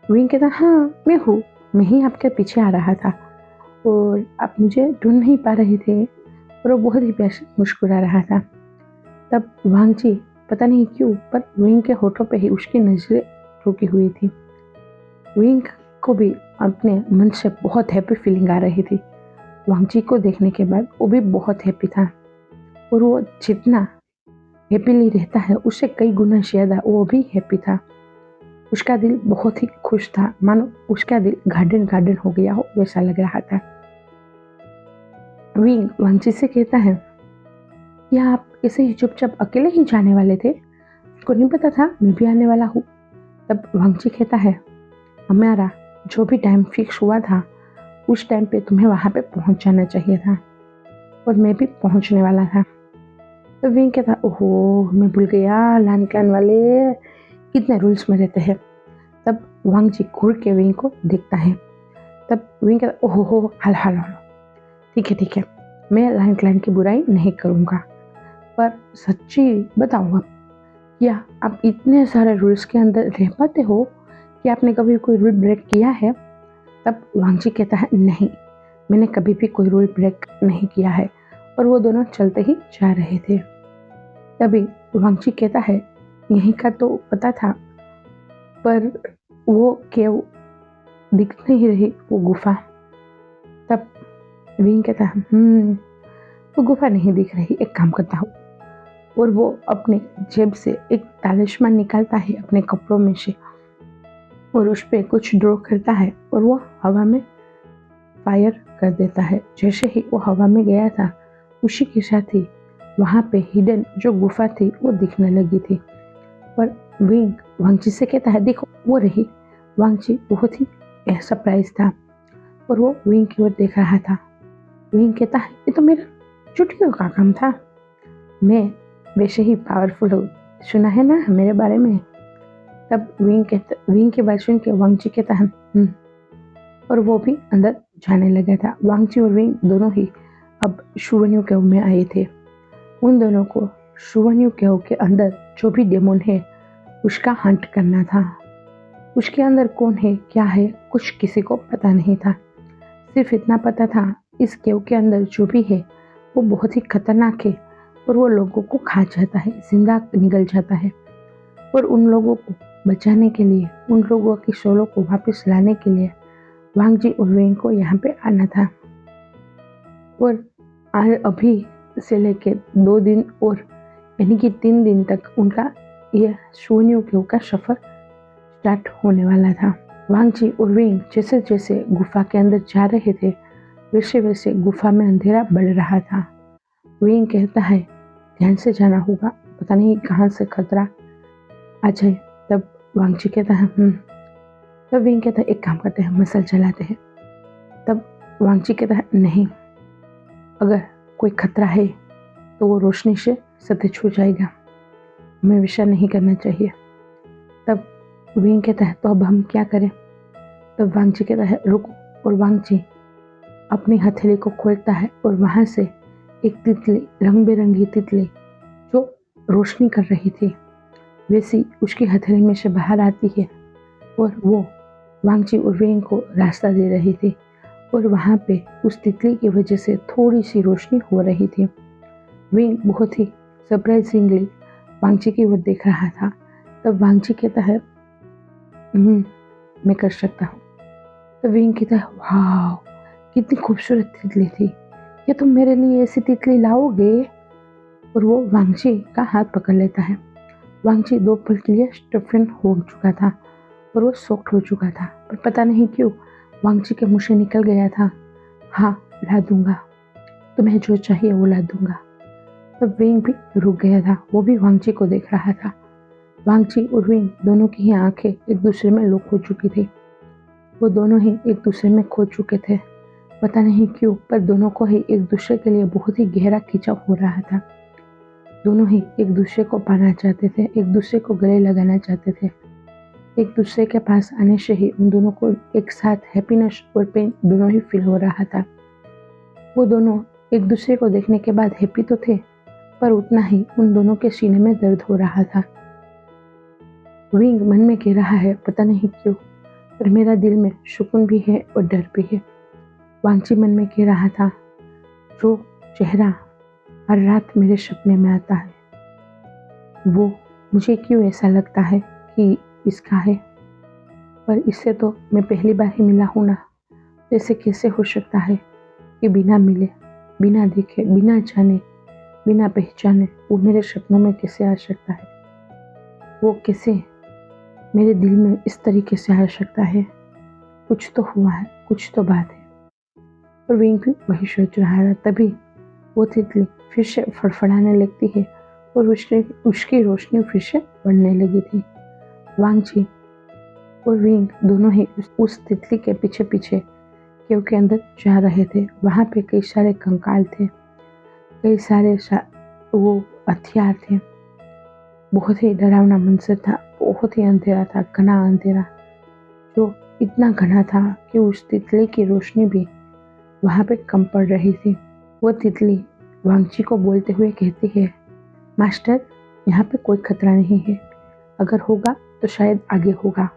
विंग कहता, हाँ मैं हूँ, मैं ही आपके पीछे आ रहा था और आप मुझे ढूंढ नहीं पा रहे थे। और वो बहुत ही प्यार से मुस्कुरा रहा था। तब वांगची पता नहीं क्यों पर विंग के होठों पे ही उसकी नजरें रुकी हुई थी। विंग को भी अपने मन से बहुत हैप्पी फीलिंग आ रही थी। वांगची को देखने के बाद वो भी बहुत हैप्पी था और वो जितना हैप्पीली रहता है उससे कई गुना ज्यादा वो भी हैप्पी था। उसका दिल बहुत ही खुश था, मानो उसका दिल गार्डन हो गया हो वैसा लग रहा था। विंग वांगची से कहता है, क्या आप ऐसे ही चुपचाप अकेले ही जाने वाले थे? आपको नहीं पता था मैं भी आने वाला हूँ? तब वांगची कहता है, हमारा जो भी टाइम फिक्स हुआ था उस टाइम पे तुम्हें वहां पे पहुंच जाना चाहिए था और मैं भी पहुंचने वाला था। तो विंग कहता, ओहो मैं भूल गया, लान क्लान वाले कितने रूल्स में रहते हैं। तब वांगची घूर के विंग को देखता है। तब विंग कहता, ओहो हाल ठीक है, मैं लान क्लान की बुराई नहीं करूँगा, पर सच्ची बताऊँ अब, क्या आप इतने सारे रूल्स के अंदर रह पाते हो कि आपने कभी कोई रूल ब्रेक किया है? तब वांगची कहता है, नहीं मैंने कभी भी कोई रूल ब्रेक नहीं किया है। और वो दोनों चलते ही जा रहे थे। तभी वांगची कहता है, यहीं का तो पता था पर वो केव दिख नहीं रही, वो गुफा। तब विंग कहता है, वो गुफा नहीं दिख रही, एक काम करता हूँ। और वो अपने जेब से एक तालिस्मान निकालता है अपने कपड़ों में से और उस पर कुछ ड्रॉ करता है और वो हवा में फायर कर देता है। जैसे ही वो हवा में गया था उसी के साथ ही वहाँ पे हिडन जो गुफा थी वो दिखने लगी थी। और विंग वांगची से कहता है, देखो वो रही। वांगची बहुत ही सरप्राइज था और वो विंग की ओर देख रहा था। विंग कहता है, ये तो मेरा चुटकियों का काम था, मैं वैसे ही पावरफुल हूँ, सुना है ना मेरे बारे में। तब विंग की बात सुन के वांगची कहता है, और वो भी अंदर जाने लगा था। वांगची और विंग दोनों ही अब शुवन्यू केव में आए थे। उन दोनों को शुवन्यू केव के अंदर जो भी डेमोन है उसका हंट करना था। उसके अंदर कौन है क्या है कुछ किसी को पता नहीं था। सिर्फ इतना पता था इस केव के अंदर जो भी है वो बहुत ही खतरनाक है और वो लोगों को खा जाता है, जिंदा निगल जाता है। और उन लोगों को बचाने के लिए, उन लोगों की सोलों को वापस लाने के लिए वांगजी और वेंग को यहाँ पे आना था। और अभी से लेके 2 दिन और यानी कि 3 दिन तक उनका यह शून्यों केव का सफर स्टार्ट होने वाला था। वांगजी और वेंग जैसे जैसे गुफा के अंदर जा रहे थे वैसे वैसे गुफा में अंधेरा बढ़ रहा था। वेंग कहता है ध्यान से जाना होगा, पता नहीं कहाँ से खतरा आ जाए। तब वांगजी कहता है तब वेंग कहता है एक काम करते हैं, मसल जलाते हैं। तब वांगजी कहता है नहीं, अगर कोई खतरा है तो वो रोशनी से सतेज हो जाएगा, हमें वैसा नहीं करना चाहिए। तब वेंग कहता है तो अब हम क्या करें। तब वांगजी कहता है रुको, और वांगजी अपनी हथेली को खोलता है और वहां से एक तितली, रंग बिरंगी तितली जो रोशनी कर रही थी वैसी उसकी हथेली में से बाहर आती है और वो वांगजी और वेंग को रास्ता दे रही थी। और वहाँ पे उस तितली की वजह से थोड़ी सी रोशनी हो रही थी। वेंग बहुत ही सरप्राइजिंगली वांगजी की ओर देख रहा था। तब वांगजी कहता है मैं कर सकता हूँ। तो वेंग कहता है वाह कितनी खूबसूरत तितली थी, क्या तुम मेरे लिए ऐसी तितली लाओगे। और वो वांगजी का हाथ पकड़ लेता है। वांगजी 2 पल के लिए स्टफन हो चुका था और वो सॉफ्ट हो चुका था, पर पता नहीं क्यों वांगजी के मुंह से निकल गया था हाँ ला दूंगा, तुम्हें जो चाहिए वो ला दूंगा। तब वेंग भी रुक गया था, वो भी वांगजी को देख रहा था। वांगजी और वेंग दोनों की ही आंखें एक दूसरे में लॉक हो चुकी थी। वो दोनों ही एक दूसरे में खो चुके थे, पता नहीं क्यों, पर दोनों को ही एक दूसरे के लिए बहुत ही गहरा खिंचाव हो रहा था। दोनों ही एक दूसरे को पाना चाहते थे, एक दूसरे को गले लगाना चाहते थे। एक दूसरे के पास आने से ही उन दोनों को एक साथ हैप्पीनेस और पेन दोनों ही फील हो रहा था। वो दोनों एक दूसरे को देखने के बाद हैप्पी तो थे, पर उतना ही उन दोनों के सीने में दर्द हो रहा था। विंग मन में कह रहा है पता नहीं क्यों, पर मेरा दिल में सुकून भी है और डर भी है। वांगजी मन में कह रहा था जो चेहरा हर रात मेरे सपने में आता है वो मुझे क्यों ऐसा लगता है कि इसका है, पर इससे तो मैं पहली बार ही मिला हूँ ना, जैसे कैसे हो सकता है कि बिना मिले, बिना देखे, बिना जाने, बिना पहचाने वो मेरे सपनों में कैसे आ सकता है, वो कैसे मेरे दिल में इस तरीके से आ सकता है। कुछ तो हुआ है, कुछ तो बात है। और विंग भी वही सोच रहा था। तभी वो तितली फिर से फड़फड़ाने लगती है और उसकी रोशनी फिर से बढ़ने लगी थी। वांगजी और विंग दोनों ही उस तितली के पीछे पीछे केव के अंदर जा रहे थे। वहाँ पे कई सारे कंकाल थे, कई सारे वो हथियार थे। बहुत ही डरावना मंजर था, बहुत ही अंधेरा था, घना अंधेरा, जो इतना घना था कि उस तितली की रोशनी भी वहाँ पे कम पड़ रही थी। वो तितली वांगजी को बोलते हुए कहती है मास्टर यहाँ पे कोई खतरा नहीं है, अगर होगा तो शायद आगे होगा,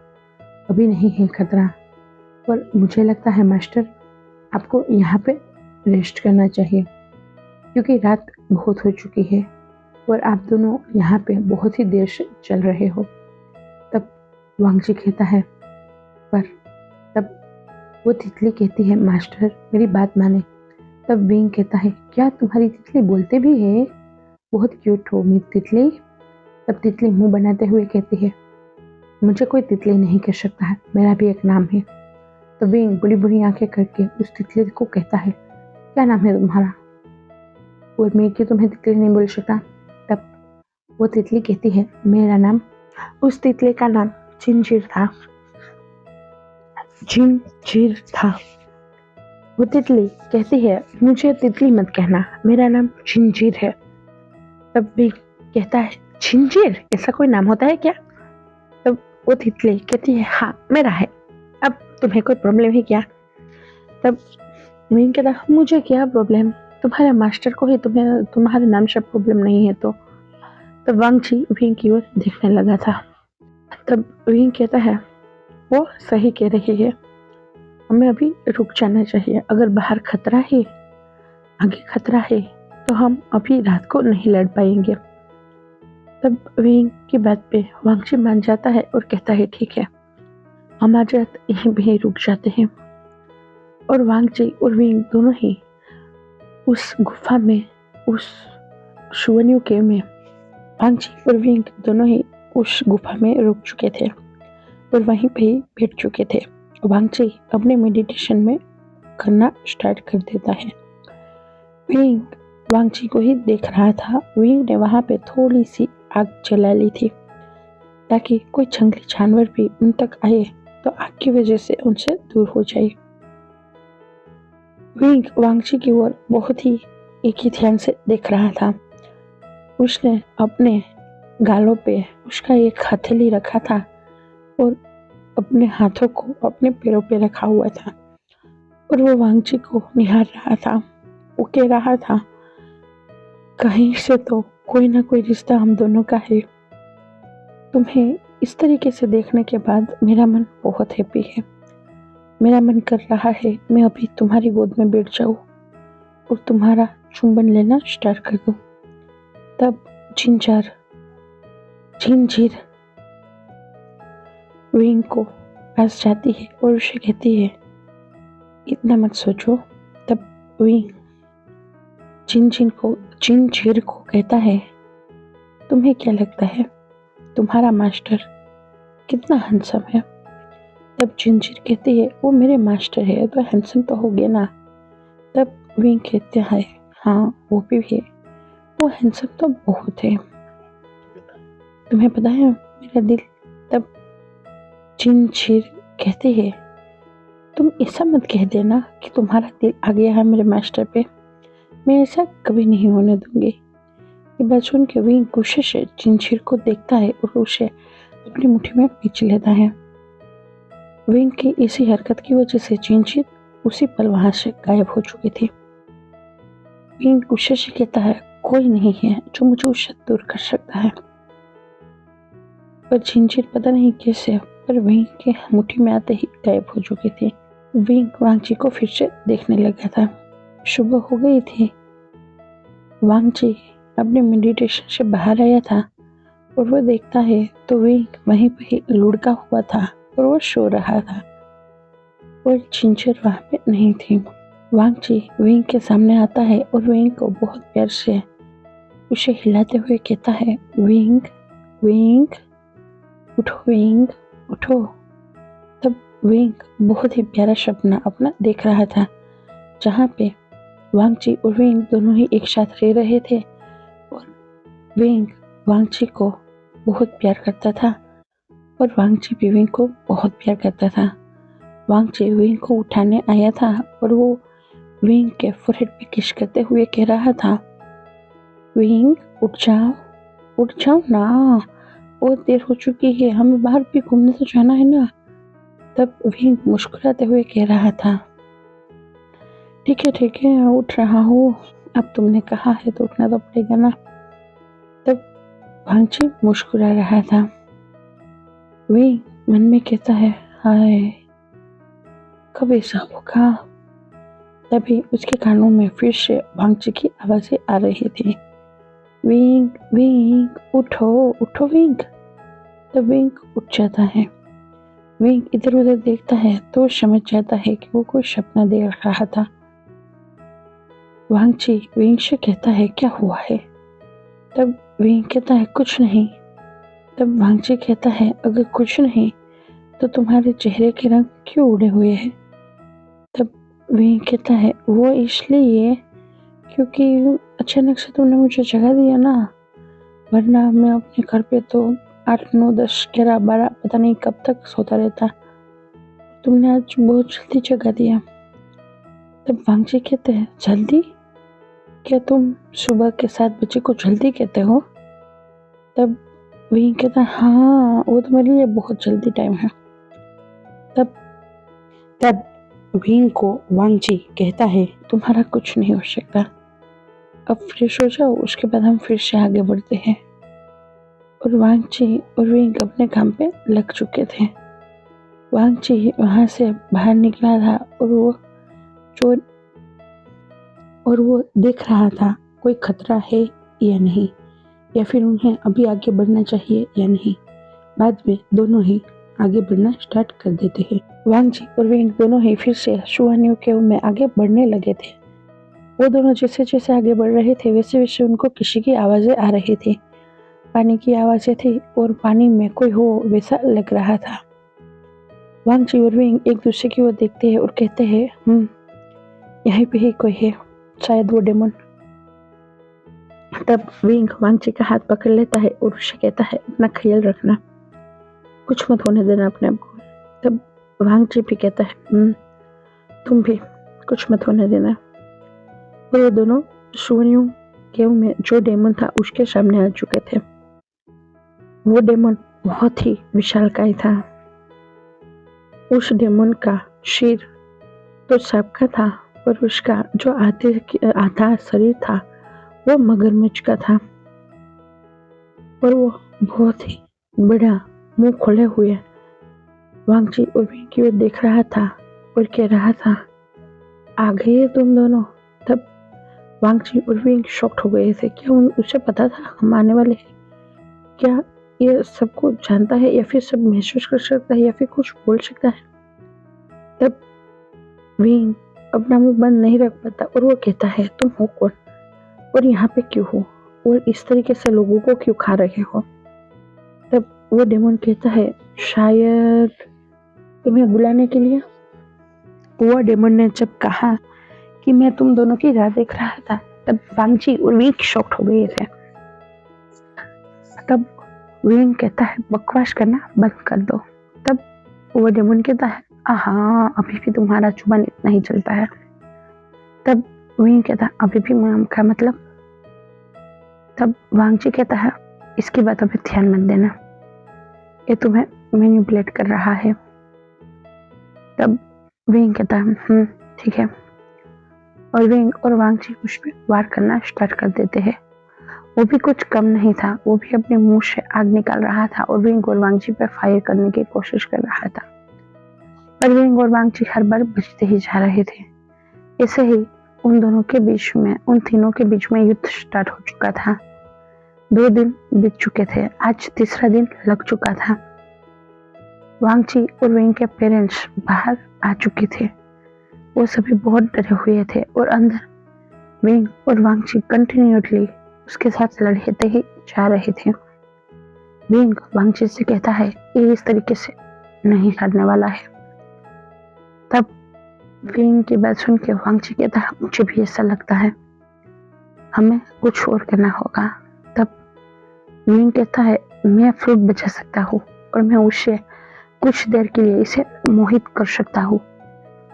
अभी नहीं है खतरा। पर मुझे लगता है मास्टर आपको यहाँ पे रेस्ट करना चाहिए क्योंकि रात बहुत हो चुकी है और आप दोनों यहाँ पे बहुत ही देर से चल रहे हो। तब वांगजी कहता है पर तब वो तितली कहती है मास्टर मेरी बात माने। तब विंग कहता है क्या तुम्हारी तितली बोलते भी है, बहुत क्यूट हो मेरी तितली। तब तितली मुंह बनाते हुए कहती है मुझे कोई तितली नहीं कह सकता है, मेरा भी एक नाम है। तो विंग बड़ी बड़ी आंखें करके उस तितली को कहता है क्या नाम है तुम्हारा, और मैं क्यों तुम्हें तितली नहीं बोल सकता। तब वो तितली कहती है मेरा नाम, उस तितली का नाम जिंजीर था, जिंजीर था। वो तितली कहती है मुझे तितली मत कहना, मेरा नाम जिंजीर है। तब भी कहता है जिंजीर, ऐसा कोई नाम होता है क्या। तब वो तितली कहती है हाँ मेरा है, अब तुम्हें कोई प्रॉब्लम है क्या। तब मैं कहता मुझे क्या प्रॉब्लम, तुम्हारे मास्टर को ही तुम्हारे नाम से प्रॉब्लम नहीं है तो। तब वांगजी विंग की ओर देखने लगा था। तब विंग कहता है वो सही कह रही है, हमें अभी रुक जाना चाहिए। अगर बाहर खतरा है, आगे खतरा है, तो हम अभी रात को नहीं लड़ पाएंगे। तब विंग की बात पे वांगची मान जाता है और कहता है ठीक है, हम आज रात यहीं भी रुक जाते हैं। और वांगची और विंग दोनों ही उस गुफा में, उस शुवन्यू केव में, वांगची और विंग दोनों ही उस गुफा में रुक चुके थे और वहीं पे ही बैठ चुके थे। वांगची अपने मेडिटेशन में करना स्टार्ट कर देता है। विंग वांगची को ही देख रहा था। विंग ने वहां पे थोड़ी सी आग जला ली थी ताकि कोई जंगली जानवर भी उन तक आए तो आग की वजह से उनसे दूर हो जाए। विंग वांगची की ओर बहुत ही एक ही ध्यान से देख रहा था। उसने अपने गालों पे उसका एक हथेली रखा था और अपने हाथों को अपने पैरों पे रखा हुआ था और वो वांगची को निहार रहा था। वो कह रहा था, कहीं से तो कोई ना कोई रिश्ता हम दोनों का है। तुम्हें इस तरीके से देखने के बाद मेरा मन बहुत हैप्पी है। मेरा मन कर रहा है मैं अभी तुम्हारी गोद में बैठ जाऊं और तुम्हारा चुंबन लेना स्टार्ट कर दूं। तब झिंझिर विंग को पास जाती है और उसे कहती है, इतना मत सोचो। तब विंग झिंझिर को कहता है, तुम्हें क्या लगता है तुम्हारा मास्टर कितना हैंडसम है? तब झिंझिर कहती है, वो मेरे मास्टर है तो हैंडसम तो हो गया ना। तब विंग कहते हैं, हाँ वो भी है, वो हैंडसम तो बहुत है। तुम्हें पता है मेरा दिल। तब झिंझिर कहते हैं, तुम ऐसा मत कह देना कि तुम्हारा दिल आ गया है मेरे मास्टर पे। मैं ऐसा कभी नहीं होने दूंगी। ये बात सुन के विंग गुस्से से झिंझिर को देखता है और उसे अपनी मुट्ठी में खींच लेता है। विंग की इसी हरकत की वजह से झिंझिर उसी पल वहां से गायब हो चुकी थी। विंग गुस्से से कहता है, कोई नहीं है जो मुझे उससे दूर कर सकता है। पर झिंझिर पता नहीं कैसे पर विंग के मुट्ठी में आते ही गायब हो चुकी थी। विंग वांगची को फिर से देखने लगा था। सुबह हो गई थी। वांगची अपने मेडिटेशन से बाहर आया था और वो देखता है तो विंग वहीं पे ही लुढ़का हुआ था और वो सो रहा था और झिंझिर वहां पे नहीं थी। वांगची विंग के सामने आता है और विंग को बहुत प्यार से उसे हिलाते हुए कहता है, विंग विंग उठो, विंग उठो। तब विंग बहुत ही प्यारा सपना अपना देख रहा था जहाँ पे वांगची और विंग दोनों ही एक साथ रह रहे थे और विंग वांगची को बहुत प्यार करता था और वांगची भी विंग को बहुत प्यार करता था। वांगची विंग को उठाने आया था और वो विंग के फोरहेड पे किस करते हुए कह रहा था, विंग उठ जाओ ना, बहुत देर हो चुकी है, हमें बाहर भी घूमने तो जाना है ना। तब विंग मुस्कुराते हुए कह रहा था, ठीक है उठ रहा हूँ, अब तुमने कहा है तो उठना तो पड़ेगा ना। तब वांगची मुस्कुरा रहा था। विंग मन में कहता है, हाय कब ऐसा होगा। तभी उसके कानों में फिर से वांगची की आवाजें आ रही थी, विंग विंग उठो विंग। तब विंग उठ जाता है। विंग इधर उधर देखता है तो समझ जाता है कि वो कोई सपना देख रहा था। वांगची विंग से कहता है, क्या हुआ है? तब विंग कहता है, कुछ नहीं। तब वांगची कहता है, अगर कुछ नहीं तो तुम्हारे चेहरे के रंग क्यों उड़े हुए हैं? तब विंग कहता है, वो इसलिए क्योंकि अचानक से तुमने मुझे जगा दिया ना, वरना मैं अपने घर पे तो 8, 9, 10, 11, 12 पता नहीं कब तक सोता रहता। तुमने आज बहुत जल्दी जगा दिया। तब वांगची कहते हैं, जल्दी? क्या तुम सुबह के 7 बजे को जल्दी कहते हो? तब विंग कहता है, हाँ वो तो मेरे लिए बहुत जल्दी टाइम है। तब विंग को वांगची कहता है, तुम्हारा कुछ नहीं हो सकता, अब फ्रेश हो जाओ, उसके बाद हम फिर से आगे बढ़ते हैं। और वांगची और विंग अपने काम पे लग चुके थे। वांगची वहां से बाहर निकला था चोर और वो देख रहा था कोई खतरा है या नहीं, या फिर उन्हें अभी आगे बढ़ना चाहिए या नहीं। बाद में दोनों ही आगे बढ़ना स्टार्ट कर देते हैं। वांगजी और विंग दोनों ही फिर से शुआन्यू केव में आगे बढ़ने लगे थे। वो दोनों जैसे जैसे आगे बढ़ रहे थे वैसे वैसे उनको किसी की आवाजें आ रही थी। पानी की आवाजें थी और पानी में कोई हो वैसा लग रहा था। वांगजी और विंग एक दूसरे की ओर देखते हैं और कहते हैं यहीं पे ही कोई है, शायद वो डेमन। तब विंग वांगजी का हाथ पकड़ लेता है और उसे कहता है अपना ख्याल रखना, कुछ मत होने देना अपने आप को। तब वांगजी भी कहता है तुम भी कुछ मत होने देना। और वो दोनों शुआन्यू केव में जो डेमन था उसके सामने आ चुके थे। वो डेमन बहुत ही विशालकाय था। उस डेमन का सिर तो सांप का था और उसका जो आधा शरीर था वो मगरमच्छ का था और वो बहुत ही बड़ा मुंह खोले हुए वांगजी और विंग की ओर देख रहा था और कह रहा था आ गए तुम दोनों। तब वांगजी और विंग शॉक्ड हो गए थे। क्या उसे पता था हम आने वाले हैं? क्या ये सबको जानता है या फिर सब महसूस कर सकता है या फिर कुछ बोल सकता है? तब विंग अपना मुंह बंद नहीं रख पाता और वो कहता है तुम हो कौन और यहाँ पे क्यों हो और इस तरीके से लोगों को क्यों खा रहे हो? तब वो डेमन कहता है शायद तुम्हें बुलाने के लिए। वो डेमन ने जब कहा कि मैं तुम दोनों की राह देख रहा था तब वांगजी और विंग शॉक्ड हो गए थे। तब विंग कहता है बकवास करना बंद कर दो। तब वो डेमन कहता है हाँ अभी भी तुम्हारा जुबान इतना ही चलता है। तब विंग कहता है अभी भी मैम का मतलब। तब वांगजी कहता है इसकी बातों पे ध्यान मत देना, ये तुम्हें मैनिपुलेट कर रहा है। तब विंग कहता है ठीक है, और विंग और वांगजी उस पर वार करना स्टार्ट कर देते हैं। वो भी कुछ कम नहीं था, वो भी अपने मुंह से आग निकाल रहा था और विंग और वांगजी पर फायर करने की कोशिश कर रहा था, पर विंग और वांगजी हर बार बचते ही जा रहे थे। ऐसे ही उन दोनों के बीच में, उन तीनों के बीच में युद्ध स्टार्ट हो चुका था। 2 दिन बीत चुके थे, आज तीसरा दिन लग चुका था। वांगजी और विंग के पेरेंट्स बाहर आ चुके थे। वो सभी बहुत डरे हुए थे और अंदर विंग और वांगजी कंटिन्यूअसली उसके साथ लड़ते ही जा रहे थे। विंग वांगजी से कहता है ये इस तरीके से नहीं हारने वाला है। तब विंग की बात सुन के वांगजी कहता है मुझे भी ऐसा लगता है, हमें कुछ और करना होगा। तब विंग कहता है मैं फ्लूट बजा सकता हूँ और मैं उससे कुछ देर के लिए इसे मोहित कर सकता हूँ।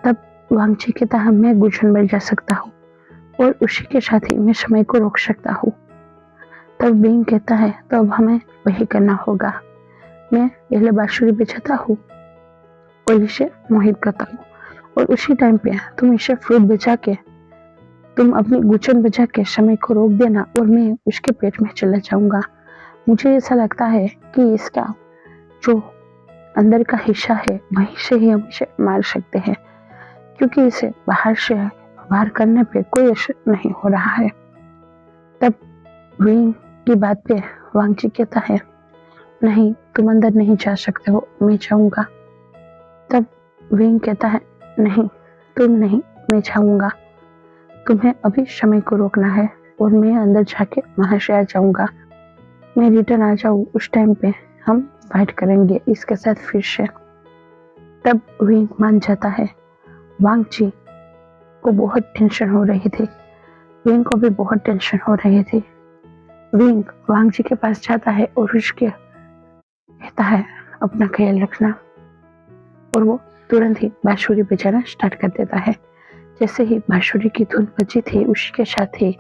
तब वांगजी कहता है मैं गुंजन बजा सकता हूँ और उसी के साथ ही मैं समय को रोक सकता हूँ। तब विंग कहता है तो अब हमें वही करना होगा, मैं पहले बांसुरी बजाता हूँ और इसे मोहित करता हूँ और उसी टाइम पे तुम इसे फ्लूट बजा के, तुम अपनी गुंजन बजा के समय को रोक देना और मैं उसके पेट में चला जाऊंगा। मुझे ऐसा लगता है कि इसका जो अंदर का हिस्सा है वहीं से ही हम इसे मार सकते हैं, क्योंकि इसे बाहर से वार करने पे कोई असर नहीं हो रहा है। तब विंग की बात पे वांगजी कहता है नहीं तुम अंदर नहीं जा सकते हो, मैं जाऊंगा। तब विंग कहता है नहीं तुम नहीं, मैं जाऊंगा, तुम्हें अभी समय को रोकना है और मैं अंदर जाके वहां से आ जाऊंगा, मैं रिटर्न आ जाऊँ उस टाइम पे हम फाइट करेंगे इसके साथ फिर से। तब विंग मान जाता है। वांगजी को बहुत टेंशन हो रही थी, विंग को भी बहुत टेंशन हो रही थी। विंग वांगजी के पास जाता है और उसके कहता है अपना ख्याल रखना, और वो तुरंत ही बांसुरी बजाना स्टार्ट कर देता है। जैसे ही बांसुरी की धुन बजी थी उसी के साथ ही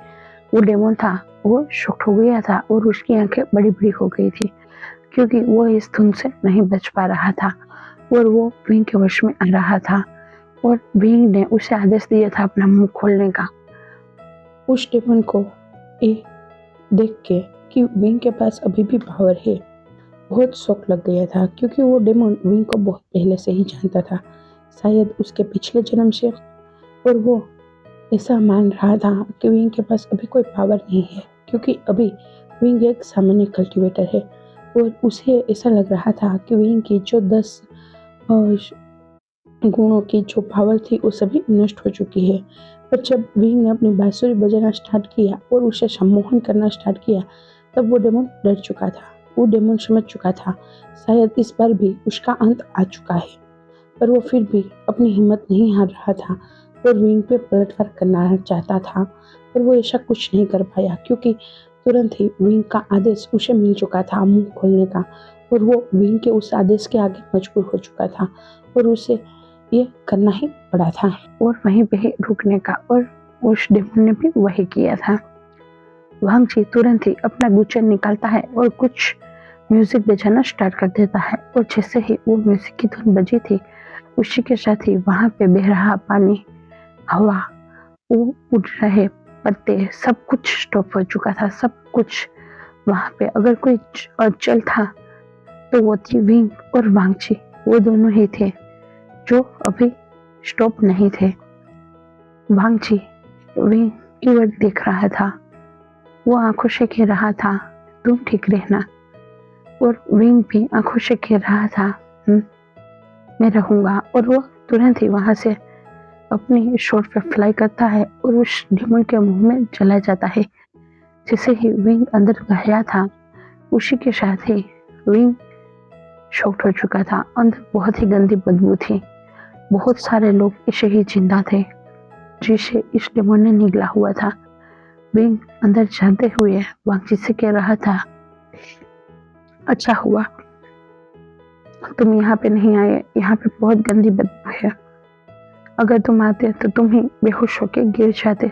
वो डेमन था वो शॉक्ड हो गया था और उसकी आंखें बड़ी बड़ी हो गई थी, क्योंकि वो इस धुन से नहीं बच पा रहा था और वो विंग के वश में आ रहा था और विंग ने उसे आदेश दिया था अपना मुंह खोलने का। उस डेमन को ये देख के कि विंग के पास अभी भी पावर है बहुत शौक लग गया था क्योंकि वो डेमन विंग को बहुत पहले से ही जानता था, शायद उसके पिछले जन्म से। और वो ऐसा मान रहा था कि विंग के पास अभी कोई पावर नहीं है क्योंकि अभी विंग एक सामान्य कल्टीवेटर है। और उसे ऐसा लग रहा था कि विंग की जो 10 गुणों की जो पावर थी वो सभी नष्ट हो चुकी है। पर जब विंग ने अपनी बांसुरी बजाना स्टार्ट किया और उसे सम्मोहन करना स्टार्ट किया, तब वो डेमन डर चुका था। वो डेमन समझ चुका था शायद इस बार भी उसका अंत आ चुका है। पर वो फिर भी अपनी हिम्मत नहीं हार रहा था और विंग पे पलटवार करना चाहता था। पर वो ऐसा कुछ नहीं कर पाया क्योंकि तुरंत ही विंग का आदेश उसे मिल चुका था मुंह खोलने का। और वो विंग के उस आदेश के आगे मजबूर हो चुका था और उसे ये करना ही पड़ा था और वहीं पे ही रुकने का। और उस डेमन ने भी वही किया था। वांग जी तुरंत ही अपना गुच्छा निकालता है और कुछ म्यूजिक बजाना स्टार्ट कर देता है। और जैसे ही वो म्यूजिक की धुन बजी थी, उसी के साथ ही वहां पे बह रहा पानी, हवा, वो उड़ रहे पत्ते, सब कुछ स्टॉप हो चुका था। सब कुछ वहां पे अगर कोई चल था तो वो थी विंग और वांगची। वो दोनों ही थे जो अभी स्टॉप नहीं थे। वांगची विंग की ओर देख रहा था, वो आंखों से कह रहा था तुम ठीक रहना। और विंग भी आंखों से कह रहा था मैं रहूंगा। और वो तुरंत ही वहां से अपनी शॉट पे फ्लाई करता है और उस डेमन के मुंह में चला जाता है। जैसे ही विंग अंदर गया था, उसी के साथ ही विंग शॉक्ड हो चुका था। अंदर बहुत ही गंदी बदबू थी। बहुत सारे लोग ऐसे ही जिंदा थे जिसे इस डेमन ने निगला हुआ था। विंग अंदर जाते हुए वांगची से कह रहा था अच्छा हुआ तुम यहाँ पे नहीं आए, यहाँ पे बहुत गंदी बदबू है। अगर तुम आते तो तुम ही बेहोश होके गिर जाते।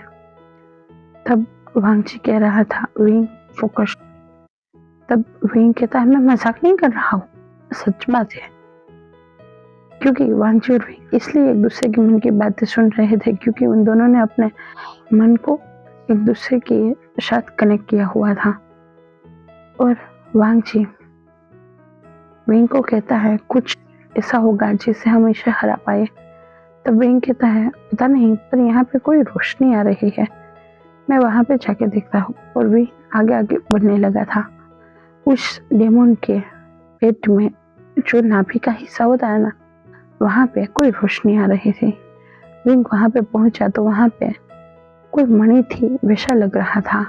तब वांगची कह रहा था विंग फोकस। तब विंग कहता है मैं मजाक नहीं कर रहा हूँ, सच बात है। क्योंकि वांगची और विंग इसलिए एक दूसरे के मन की बातें सुन रहे थे क्योंकि उन दोनों ने अपने मन को एक दूसरे के साथ कनेक्ट किया हुआ था। और वांगची विंग को कहता है कुछ ऐसा होगा जिससे हम इसे हरा पाए। तब विंग कहता है पता नहीं, पर यहाँ पे कोई रोशनी आ रही है, मैं वहां पे जाके देखता हूँ। और विंग आगे आगे बढ़ने लगा था। उस डेमन के पेट में जो नाभि का हिस्सा होता है ना, वहां पे कोई रोशनी आ रही थी। विंग वहां पे पहुंचा तो वहां पे कोई मणि थी वैसा लग रहा था।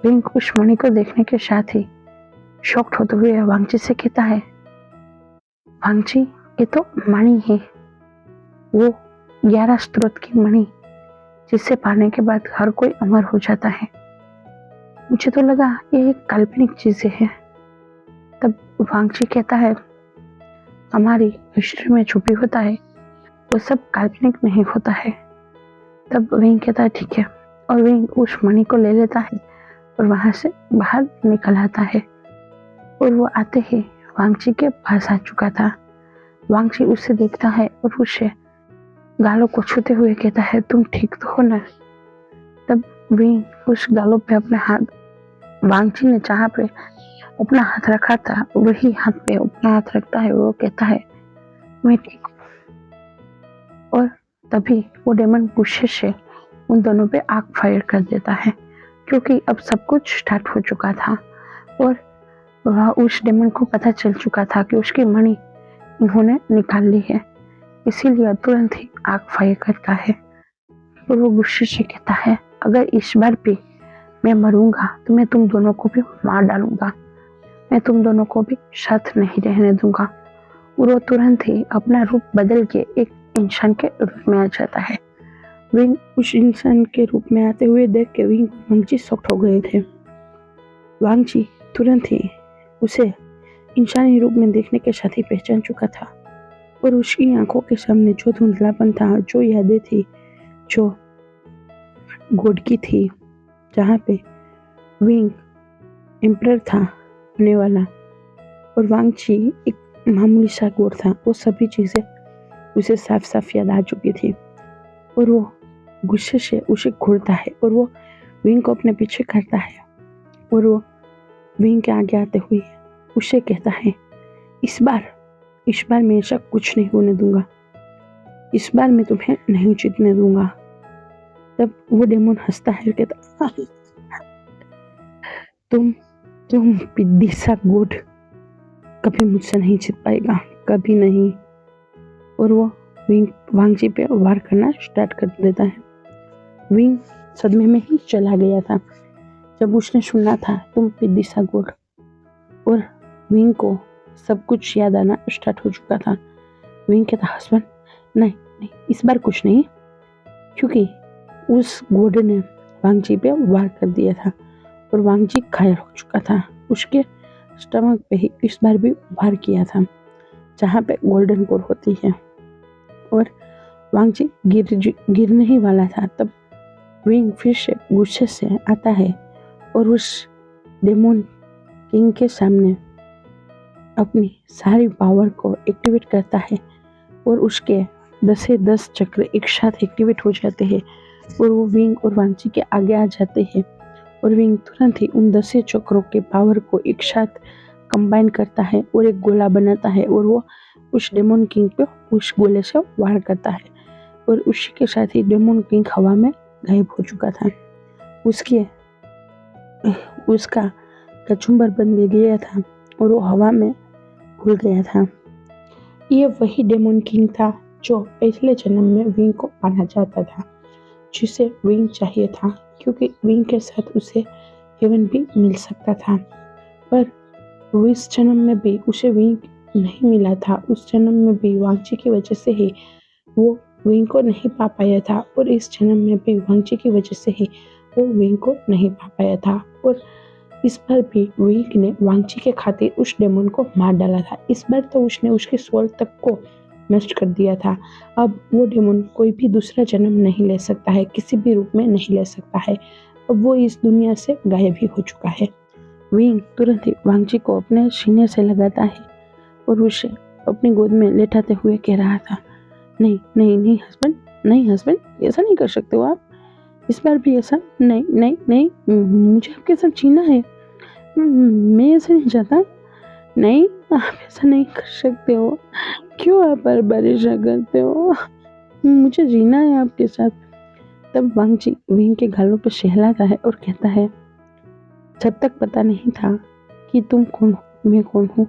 विंग उस मणि को देखने के साथ ही शॉक्ड होते हुए वांगची से कहता है वांगची ये तो मणि है, वो 11 स्रोत की मणि जिसे पाने के बाद हर कोई अमर हो जाता है। मुझे तो लगा ये एक काल्पनिक चीजें है। तब वांगची कहता है हमारी हिस्ट्री में छुपी होता है वो सब काल्पनिक नहीं होता है। तब विंग कहता है ठीक है। और विंग उस मणि को ले लेता है और वहां से बाहर निकल आता है। और वो आते ही वांगची के पास आ चुका था। वांगची उसे देखता है और उसे गालों को छूते हुए कहता है तुम ठीक तो हो ना। तब विंग उस गालों पे अपने हाथ, वांगची ने जहाँ पे अपना हाथ रखा था वही हाथ पे अपना हाथ रखता है। वो कहता है मैं ठीक हूँ। और तभी वो डेमन गुस्से से उन दोनों पे आग फायर कर देता है क्योंकि अब सब कुछ स्टार्ट हो चुका था। और वह उस डेमन को पता चल चुका था कि उसकी मणि इन्होंने निकाल ली है, इसीलिए तुरंत ही आग फायर करता है। और वो गुस्से से कहता है अगर इस बार भी मैं मरूंगा तो मैं तुम दोनों को भी मार डालूंगा, मैं तुम दोनों को भी साथ नहीं रहने दूंगा। और वो तुरंत ही अपना रूप बदल के एक इंसान के रूप में आ जाता है। विंग उस इंसान के रूप में आते हुए देख के विंग वांगची शॉक्ड हो गए थे। वांगची तुरंत ही उसे इंसानी रूप में देखने के साथ ही पहचान चुका था। और उसकी आंखों के सामने जो धुंधलापन था, जो यादें थी, जो गॉड की थी, जहाँ पे विंग एम्परर था होने वाला और वांगची एक मामूली सा गॉड था, वो सभी चीजें उसे साफ साफ याद आ चुकी थी। और वो गुस्से से उसे घूरता है और वो विंग को अपने पीछे करता है। और वो विंग के आगे आते हुए उससे कहता है, इस बार मैं ऐसा कुछ नहीं होने दूंगा, इस बार मैं तुम्हें नहीं जीतने दूंगा। तब वो डेमोन हंसता है और कहता, तुम पिद्दी सा गोड कभी मुझसे नहीं जीत पाएगा, कभी नहीं। और वो विंग वांगजी पे वार करना स्टार्ट कर देता है। विंग सदमे में ही चला गया था जब उसने सुना था तुम पिद्दी सा गोड, और विंग को सब कुछ याद आना स्टार्ट हो चुका था। विंग कहता, हस्बैंड नहीं, इस बार कुछ नहीं, क्योंकि उस गोड ने वांगजी पे वार कर दिया था और वांगजी घायल हो चुका था। उसके स्टमक पे ही इस बार भी वार किया था जहाँ पे गोल्डन कोर होती है, और वांगजी गिरने ही वाला था। तब विंग फिर से गुस्से से आता है और उस डेमोन किंग के सामने अपनी सारी पावर को एक्टिवेट करता है और उसके 10 चक्र एक साथ एक्टिवेट हो जाते हैं और वो विंग और वांगजी के आगे आ जाते हैं। और विंग तुरंत ही उन 10 चक्रों के पावर को एक साथ कंबाइन करता है और एक गोला बनाता है और वो उस डेमोन किंग पे उस गोले से वार करता है और उसी के साथ ही डेमोन किंग हवा में गायब हो चुका था। उसका कचुम्बर बन गया था और वो हवा में घुल गया था। ये वही डेमोन किंग था जो पिछले जन्म में विंग को पाना चाहता था, जिसे विंग चाहिए था, क्योंकि विंग के साथ उसे हेवन भी मिल सकता था। पर इस जन्म में भी उसे विंग नहीं मिला था। उस जन्म में भी वांगजी की वजह से ही वो विंग को नहीं पा पाया था और इस जन्म में भी वांगजी की वजह से ही वो विंग को नहीं पा पाया था। और इस बार भी विंग ने वांगजी के खातिर उस डेमन को मार डाला था। इस बार तो उसने उसके सोल तक को नष्ट कर दिया था। अब वो डेमन कोई भी दूसरा जन्म नहीं ले सकता है, किसी भी रूप में नहीं ले सकता है। अब वो इस दुनिया से गायब ही हो चुका है। विंग तुरंत ही वांगजी को अपने सीने से लगाता है और उसे अपनी गोद में लेटाते हुए कह रहा था, नहीं नहीं नहीं हस्बैंड, नहीं हस्बैंड, ऐसा नहीं कर सकते हो आप, इस बार भी ऐसा नहीं नहीं नहीं, मुझे आपके साथ जीना है, मैं ऐसा नहीं चाहता, नहीं आप ऐसा नहीं कर सकते हो, क्यों आप बार बार ऐसा करते हो, मुझे जीना है आपके साथ। तब वांगजी विंग के गालों पर सहलाता है और कहता है, जब तक पता नहीं था कि तुम कौन हो, मैं कौन हूँ,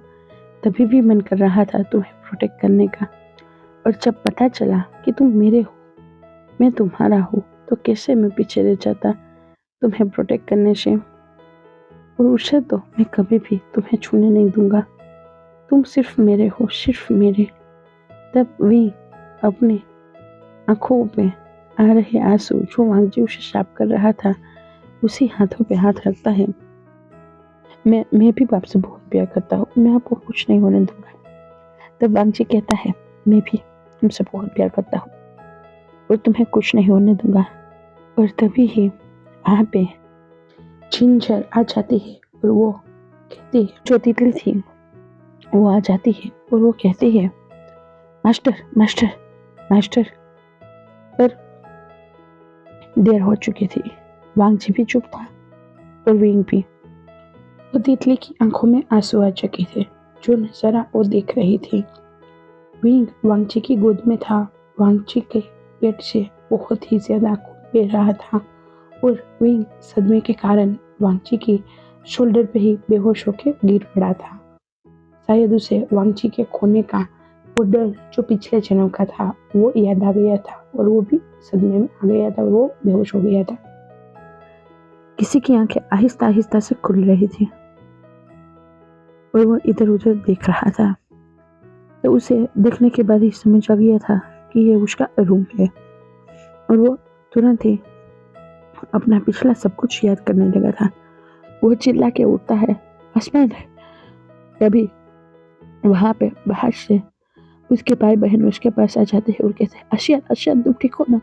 तभी भी मन कर रहा था तुम्हें प्रोटेक्ट करने का, और जब पता चला कि तुम मेरे हो, मैं तुम्हारा हूँ, तो कैसे मैं पीछे रह जाता तुम्हें प्रोटेक्ट करने से। और उससे तो मैं कभी भी तुम्हें छूने नहीं दूंगा, तुम सिर्फ मेरे हो, सिर्फ मेरे। तब वी अपने आंखों पे आ रहे आंसू जो वांगजी उसे साफ कर रहा था, उसी हाथों पे हाथ रखता है। मैं भी आपसे बहुत प्यार करता हूँ, मैं आपको कुछ नहीं होने दूंगा। तब वांगजी कहता है, मैं भी तुमसे बहुत प्यार करता हूँ और तुम्हें कुछ नहीं होने दूंगा। और तभी ही वहाँ पे जिंजर आ जाती है और वो कहती है, जो तितली थी वो आ जाती है और वो कहती है, मास्टर मास्टर मास्टर। पर देर हो चुकी थी, वांगजी भी चुप था और विंग भी। वो तितली की आंखों में आंसू आ चुके थे, जो नजारा वो देख रही थी। विंग वांगजी की गोद में था, वांगजी के पेट से बहुत ही ज्यादा खून बह रहा था और विंग सदमे के कारण वांगजी की शोल्डर पे ही बेहोश होकर गिर पड़ा था। शायद उसे वांगजी के खोने का वो डर जो पिछले जन्म का था वो याद आ गया था और वो भी सदमे में आ गया था, वो बेहोश हो गया था। किसी की आंखें आहिस्ता आहिस्ता से खुल रही थी और वो इधर उधर देख रहा था। तो उसे देखने के बाद ही समझ आ गया था कि ये उसका रूम है और वो तुरंत ही अपना पिछला सब कुछ याद करने लगा था। वो चिल्ला के उठता है, हस्बैंड। तभी वहां पे बाहर से उसके भाई बहन उसके पास आ जाते हैं और कहते हैं, आशियान आशियान तुम ठीक हो ना।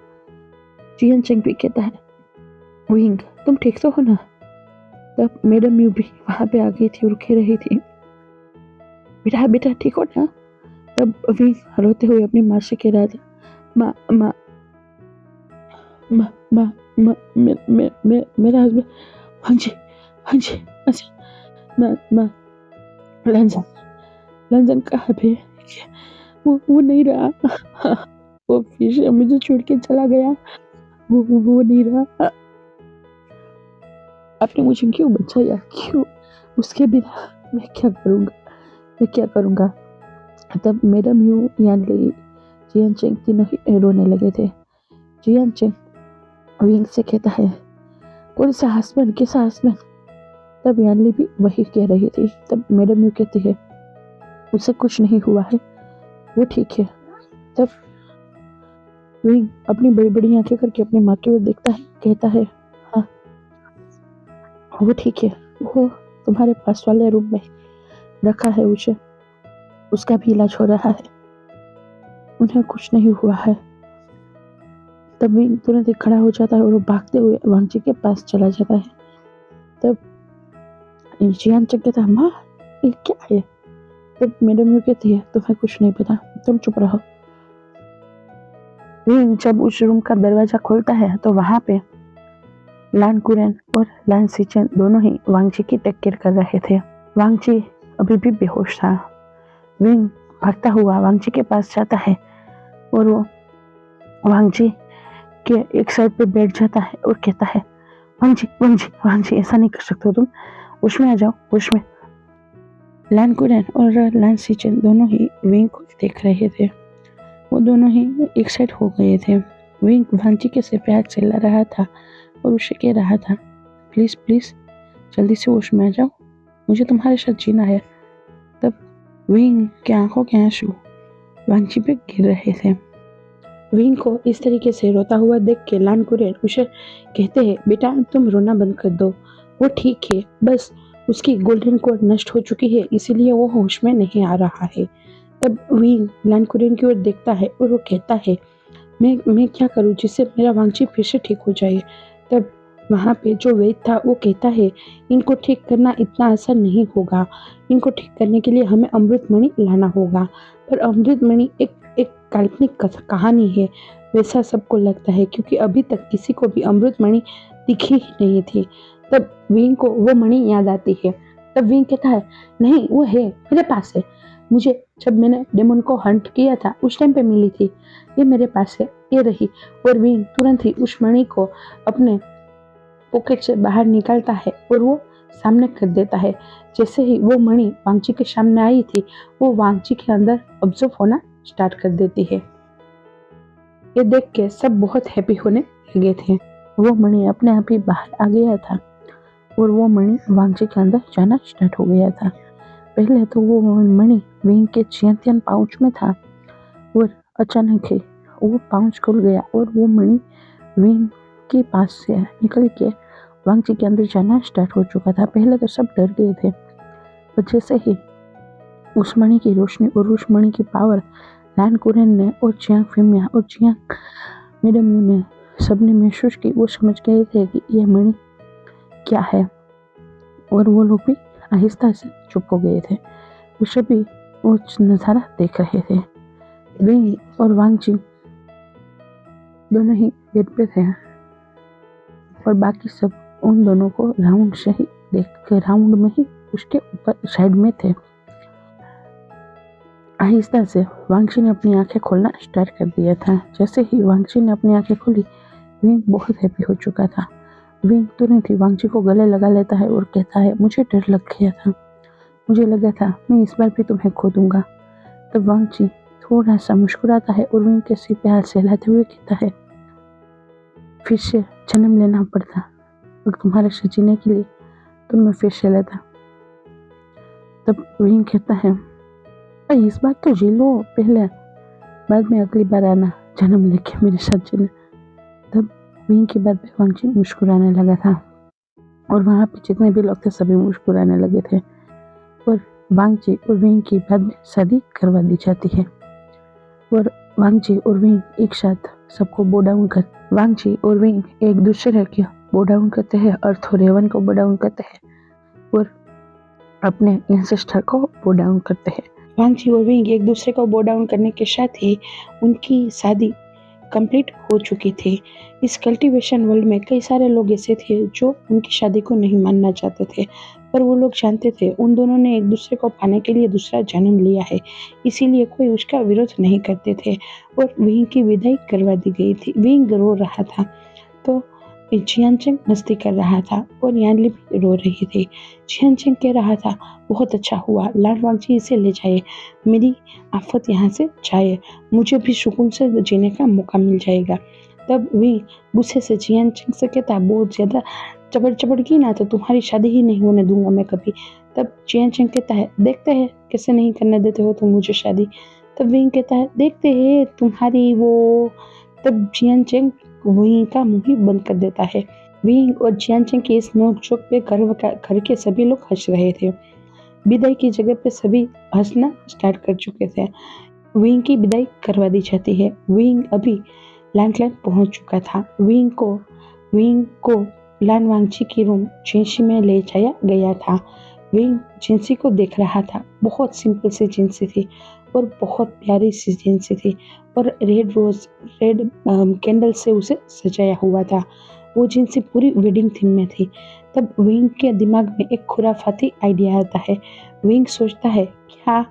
जियन चंग भी कहता है, विंग तुम ठीक तो हो ना। तब मैडम यू भी वहां पे आ गई थी और कह रही थी, बेटा बेटा ठीक हो ना। तब विंग रोते हुए अपनी माँ से कह रहा था, माँ माँ माँ माँ माँ मेरा हस्बैंड, हाँ जी हाँ जी हाँ जी, माँ माँ लंजन लंजन कहाँ पे? वो नहीं रहा। वो फिर से मुझे छोड़ के चला गया। वो नहीं रहा। आपने मुझे क्यों बचाया? क्यों? उसके बिना मैं क्या करूँगा? तब madam Yu, Yanli, Jian Cheng तीनों ही रोने लगे थे। जियान चेंग विंग से कहता है, कौन सा हस्बैंड, कैसा हस्बैंड? तब यानली भी वही कह रही थी। तब मैडम यू कहती है, उसे कुछ नहीं हुआ है, वो ठीक है। तब विंग अपनी बड़ी बड़ी आंखें करके अपनी माँ की ओर देखता है, कहता है, हाँ वो ठीक है, वो तुम्हारे पास वाले रूम में रखा है उसे, उसका भी इलाज हो रहा है, उन्हें कुछ नहीं हुआ है। तब विंग तुरंत ही खड़ा हो जाता है और वो भागते हुए वांगची के पास चला जाता है। तब जियान चेंग कहता है, माँ ये क्या है? तब मैडम यू कहती है, तुम्हें कुछ नहीं पता, तुम चुप रहो। विंग जब उस रूम का दरवाजा खोलता है तो वहां पे लान कुरेन और लान सीचेन दोनों ही वांगची की टेक कर रहे थे। वांगची अभी भी बेहोश था। विंग भागता हुआ वांगची के पास जाता है और वो वांगची के एक साइड पे बैठ जाता है और कहता है, वांगची वांगची वांगची ऐसा नहीं कर सकते हो तुम, उसमें आ जाओ, उसमें। लान कुरेन और लान सीचेन दोनों ही विंग को देख रहे थे। वो दोनों ही एक साइड हो गए थे। विंग वांगची के से प्यार से लड़ रहा था और उसे कह रहा था, प्लीज प्लीज जल्दी से होश में आ जाओ, मुझे तुम्हारे साथ जीना है। तब विंग के आंखों के आंसू वांगची पे गिर रहे थे। विंग को इस तरीके से रोता हुआ देख के लान कुरेन उसे कहते हैं, बेटा तुम रोना बंद कर दो, वो ठीक है, बस उसकी गोल्डन कोड नष्ट हो चुकी है, इसीलिए वो होश में नहीं आ रहा है। तब विंग लान कुरेन की ओर देखता है और वो कहता है, मैं क्या करूं जिससे मेरा वांगची फिर से ठीक हो जाए। तब वहाँ पे जो वैद्य था वो कहता है, इनको ठीक करना इतना आसान नहीं होगा, इनको ठीक करने के लिए हमें अमृतमणि लाना होगा। पर अमृतमणि एक काल्पनिक कहानी है, वैसा सबको लगता है, क्योंकि अभी तक किसी को भी अमृतमणि दिखी ही नहीं थी। तब विंग को वो मणि याद आती है। तब विंग कहता है, नहीं वो है, मेरे पास है, मुझे जब मैंने डेमन को हंट किया था उस टाइम पे मिली थी, ये मेरे पास है, ये रही। और विंग तुरंत ही उस मणि को अपने पॉकेट से बाहर निकालता है और वो सामने कर देता है। जैसे ही वो मणि वांगची के सामने आई थी, वो वांगची के अंदर ऑब्जर्व होना स्टार्ट कर देती है। ये देख के सब बहुत हैप्पी होने लगे थे। वो मणि अपने आप ही बाहर आ गया था और वो मणि वांगची के अंदर जाना स्टार्ट हो गया था। पहले तो वो मणि विंग के चैंपियन पाउच में था और अचानक ही वो पाउच खुल गया और वो मणि विंग के पास से निकल के वांगची के अंदर जाना स्टार्ट हो चुका था। पहले तो सब डर गए थे, पर जैसे ही उस मणि की रोशनी और उस मणि की पावर लान कुरेन ने और जियांग फिमिया और जियांग मैडम यू ने सबने महसूस की, वो समझ गए थे कि यह मणि क्या है, और वो लोग भी आहिस्ता से चुप हो गए थे। वो सभी वो नज़ारा देख रहे थे। विंग और वांगची दोनों ही गेट पे थे और बाकी सब उन दोनों को राउंड से ही देख के राउंड में ही उसके ऊपर साइड में थे। आहिस्ता से वांगची ने अपनी आंखें खोलना स्टार्ट कर दिया था। जैसे ही वांगची ने अपनी आंखें खोली, विंग बहुत हैप्पी हो चुका था। विंग तुरंत ही वांगची को गले लगा लेता है और कहता है, मुझे डर लग गया था, मुझे लगा था मैं इस बार भी तुम्हें खो दूंगा। तब वांगची थोड़ा सा मुस्कुराता है और विंग के सिर पे हाथ सहलाते हुए कहता है, फिर से जन्म लेना पड़ता और तुम्हारे से जीने के लिए तो मैं फिर से लेता। तब विंग कहता है, इस बार तो जी लो पहले, बाद में अगली बार आना जन्म लेके मेरे साथ जीना। तब विंग की बात पे वांगची मुस्कुराने लगा था और वहाँ पे जितने भी लोग थे सभी मुस्कुराने लगे थे और वांगची और विंग की बाद में शादी करवा दी जाती है और वांगची और विंग एक साथ सबको बो डाउन कर वांगची और विंग एक दूसरे के बो डाउन करते हैं, अर्थ और हेवन को बो डाउन करते हैं और अपने एंसेस्टर को बो डाउन करते हैं। वांगची और विंग एक दूसरे को बो डाउन करने के साथ ही उनकी शादी कंप्लीट हो चुकी थी। इस कल्टीवेशन वर्ल्ड में कई सारे लोग ऐसे थे जो उनकी शादी को नहीं मानना चाहते थे, पर वो लोग जानते थे उन दोनों ने एक दूसरे को पाने के लिए दूसरा जन्म लिया है, इसीलिए कोई उसका विरोध नहीं करते थे। और विंग की विदाई करवा दी गई थी। विंग रो रहा था तो जियानचंग मस्ती कर रहा था और यानली भी रो रही थी। जियानचंग कह रहा था, बहुत अच्छा हुआ, लाडवांग जी इसे ले जाए, मेरी आफत यहाँ से जाए, मुझे भी सुकून से जीने का मौका मिल जाएगा। तब वे गुस्से से जियानचंग से कहता, बहुत ज्यादा चबड़ चबड़ की ना तो तुम्हारी शादी ही नहीं होने दूंगा मैं कभी। तब जियानचंग कहता है, देखते हैं कैसे नहीं करने देते हो तुम मुझे शादी। तब विंग कहता है, देखते हैं तुम्हारी वो। तब जियानचंग विंग का मुंह ही बंद कर देता है। विंग और जियानचंग की इस नोकझोंक पे घर के सभी लोग हंस रहे थे। विदाई की जगह पे सभी हंसना स्टार्ट कर चुके थे। विंग की विदाई करवा दी जाती है। विंग अभी लैंडलाइन पहुंच चुका था। विंग को लानवांगची की रूम जिंसी में ले जाया गया था। विंग जिंसी को देख रहा था। बहुत सिंपल सी जिंसी थी और बहुत प्यारी सी जिंसी थी और रेड कैंडल से उसे सजाया हुआ था। वो जिंसी पूरी वेडिंग थीम में थी। तब विंग के दिमाग में एक खुराफाती आइडिया आता है। विंग सोचता है, क्या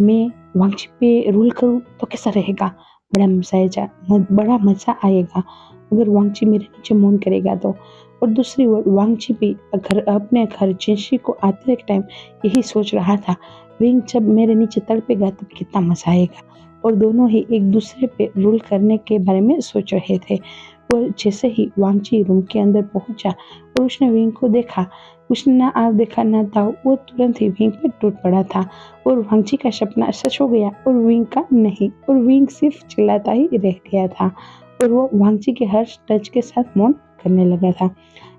मैं वांगची पे रूल करूं तो कैसा रहेगा? बड़ा मजा आएगा अगर वांगची मेरे नीचे मौन करेगा तो। और दूसरी ओर वांगची भी अपने घर जिंसी को आते टाइम यही सोच रहा था, विंग जब मेरे नीचे तड़पेगा तब कितना मजा आएगा। और दोनों ही एक दूसरे पे रूल करने के बारे में सोच रहे थे। और जैसे ही वांगची रूम के अंदर पहुंचा और उसने विंग को देखा, उसने ना आज देखा ना था, वो तुरंत ही विंग पे टूट पड़ा था। और वांगची का सपना सच हो गया और विंग का नहीं। और विंग सिर्फ चिल्लाता ही रह गया था और वो वांगची के हर टच के साथ मौन करने लगा था।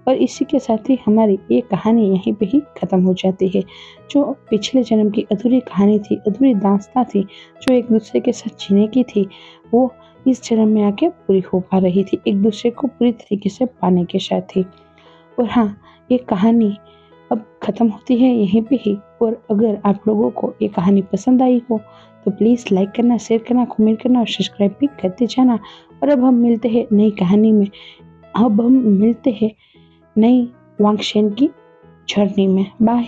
और इसी के साथ ही हमारी ये कहानी यहीं पे ही खत्म हो जाती है। जो पिछले जन्म की अधूरी कहानी थी, अधूरी दास्तां थी, जो एक दूसरे के साथ जीने की थी, वो इस जन्म में आके पूरी हो पा रही थी, एक दूसरे को पूरी तरीके से पाने के साथ थी। और हाँ, ये कहानी अब खत्म होती है यहीं पे ही। और अगर आप लोगों को ये कहानी पसंद आई हो तो प्लीज़ लाइक करना, शेयर करना, कमेंट करना और सब्सक्राइब भी करते जाना। और अब हम मिलते हैं नई कहानी में। अब हम मिलते हैं नई वांगशेन की जर्नी में। बाय।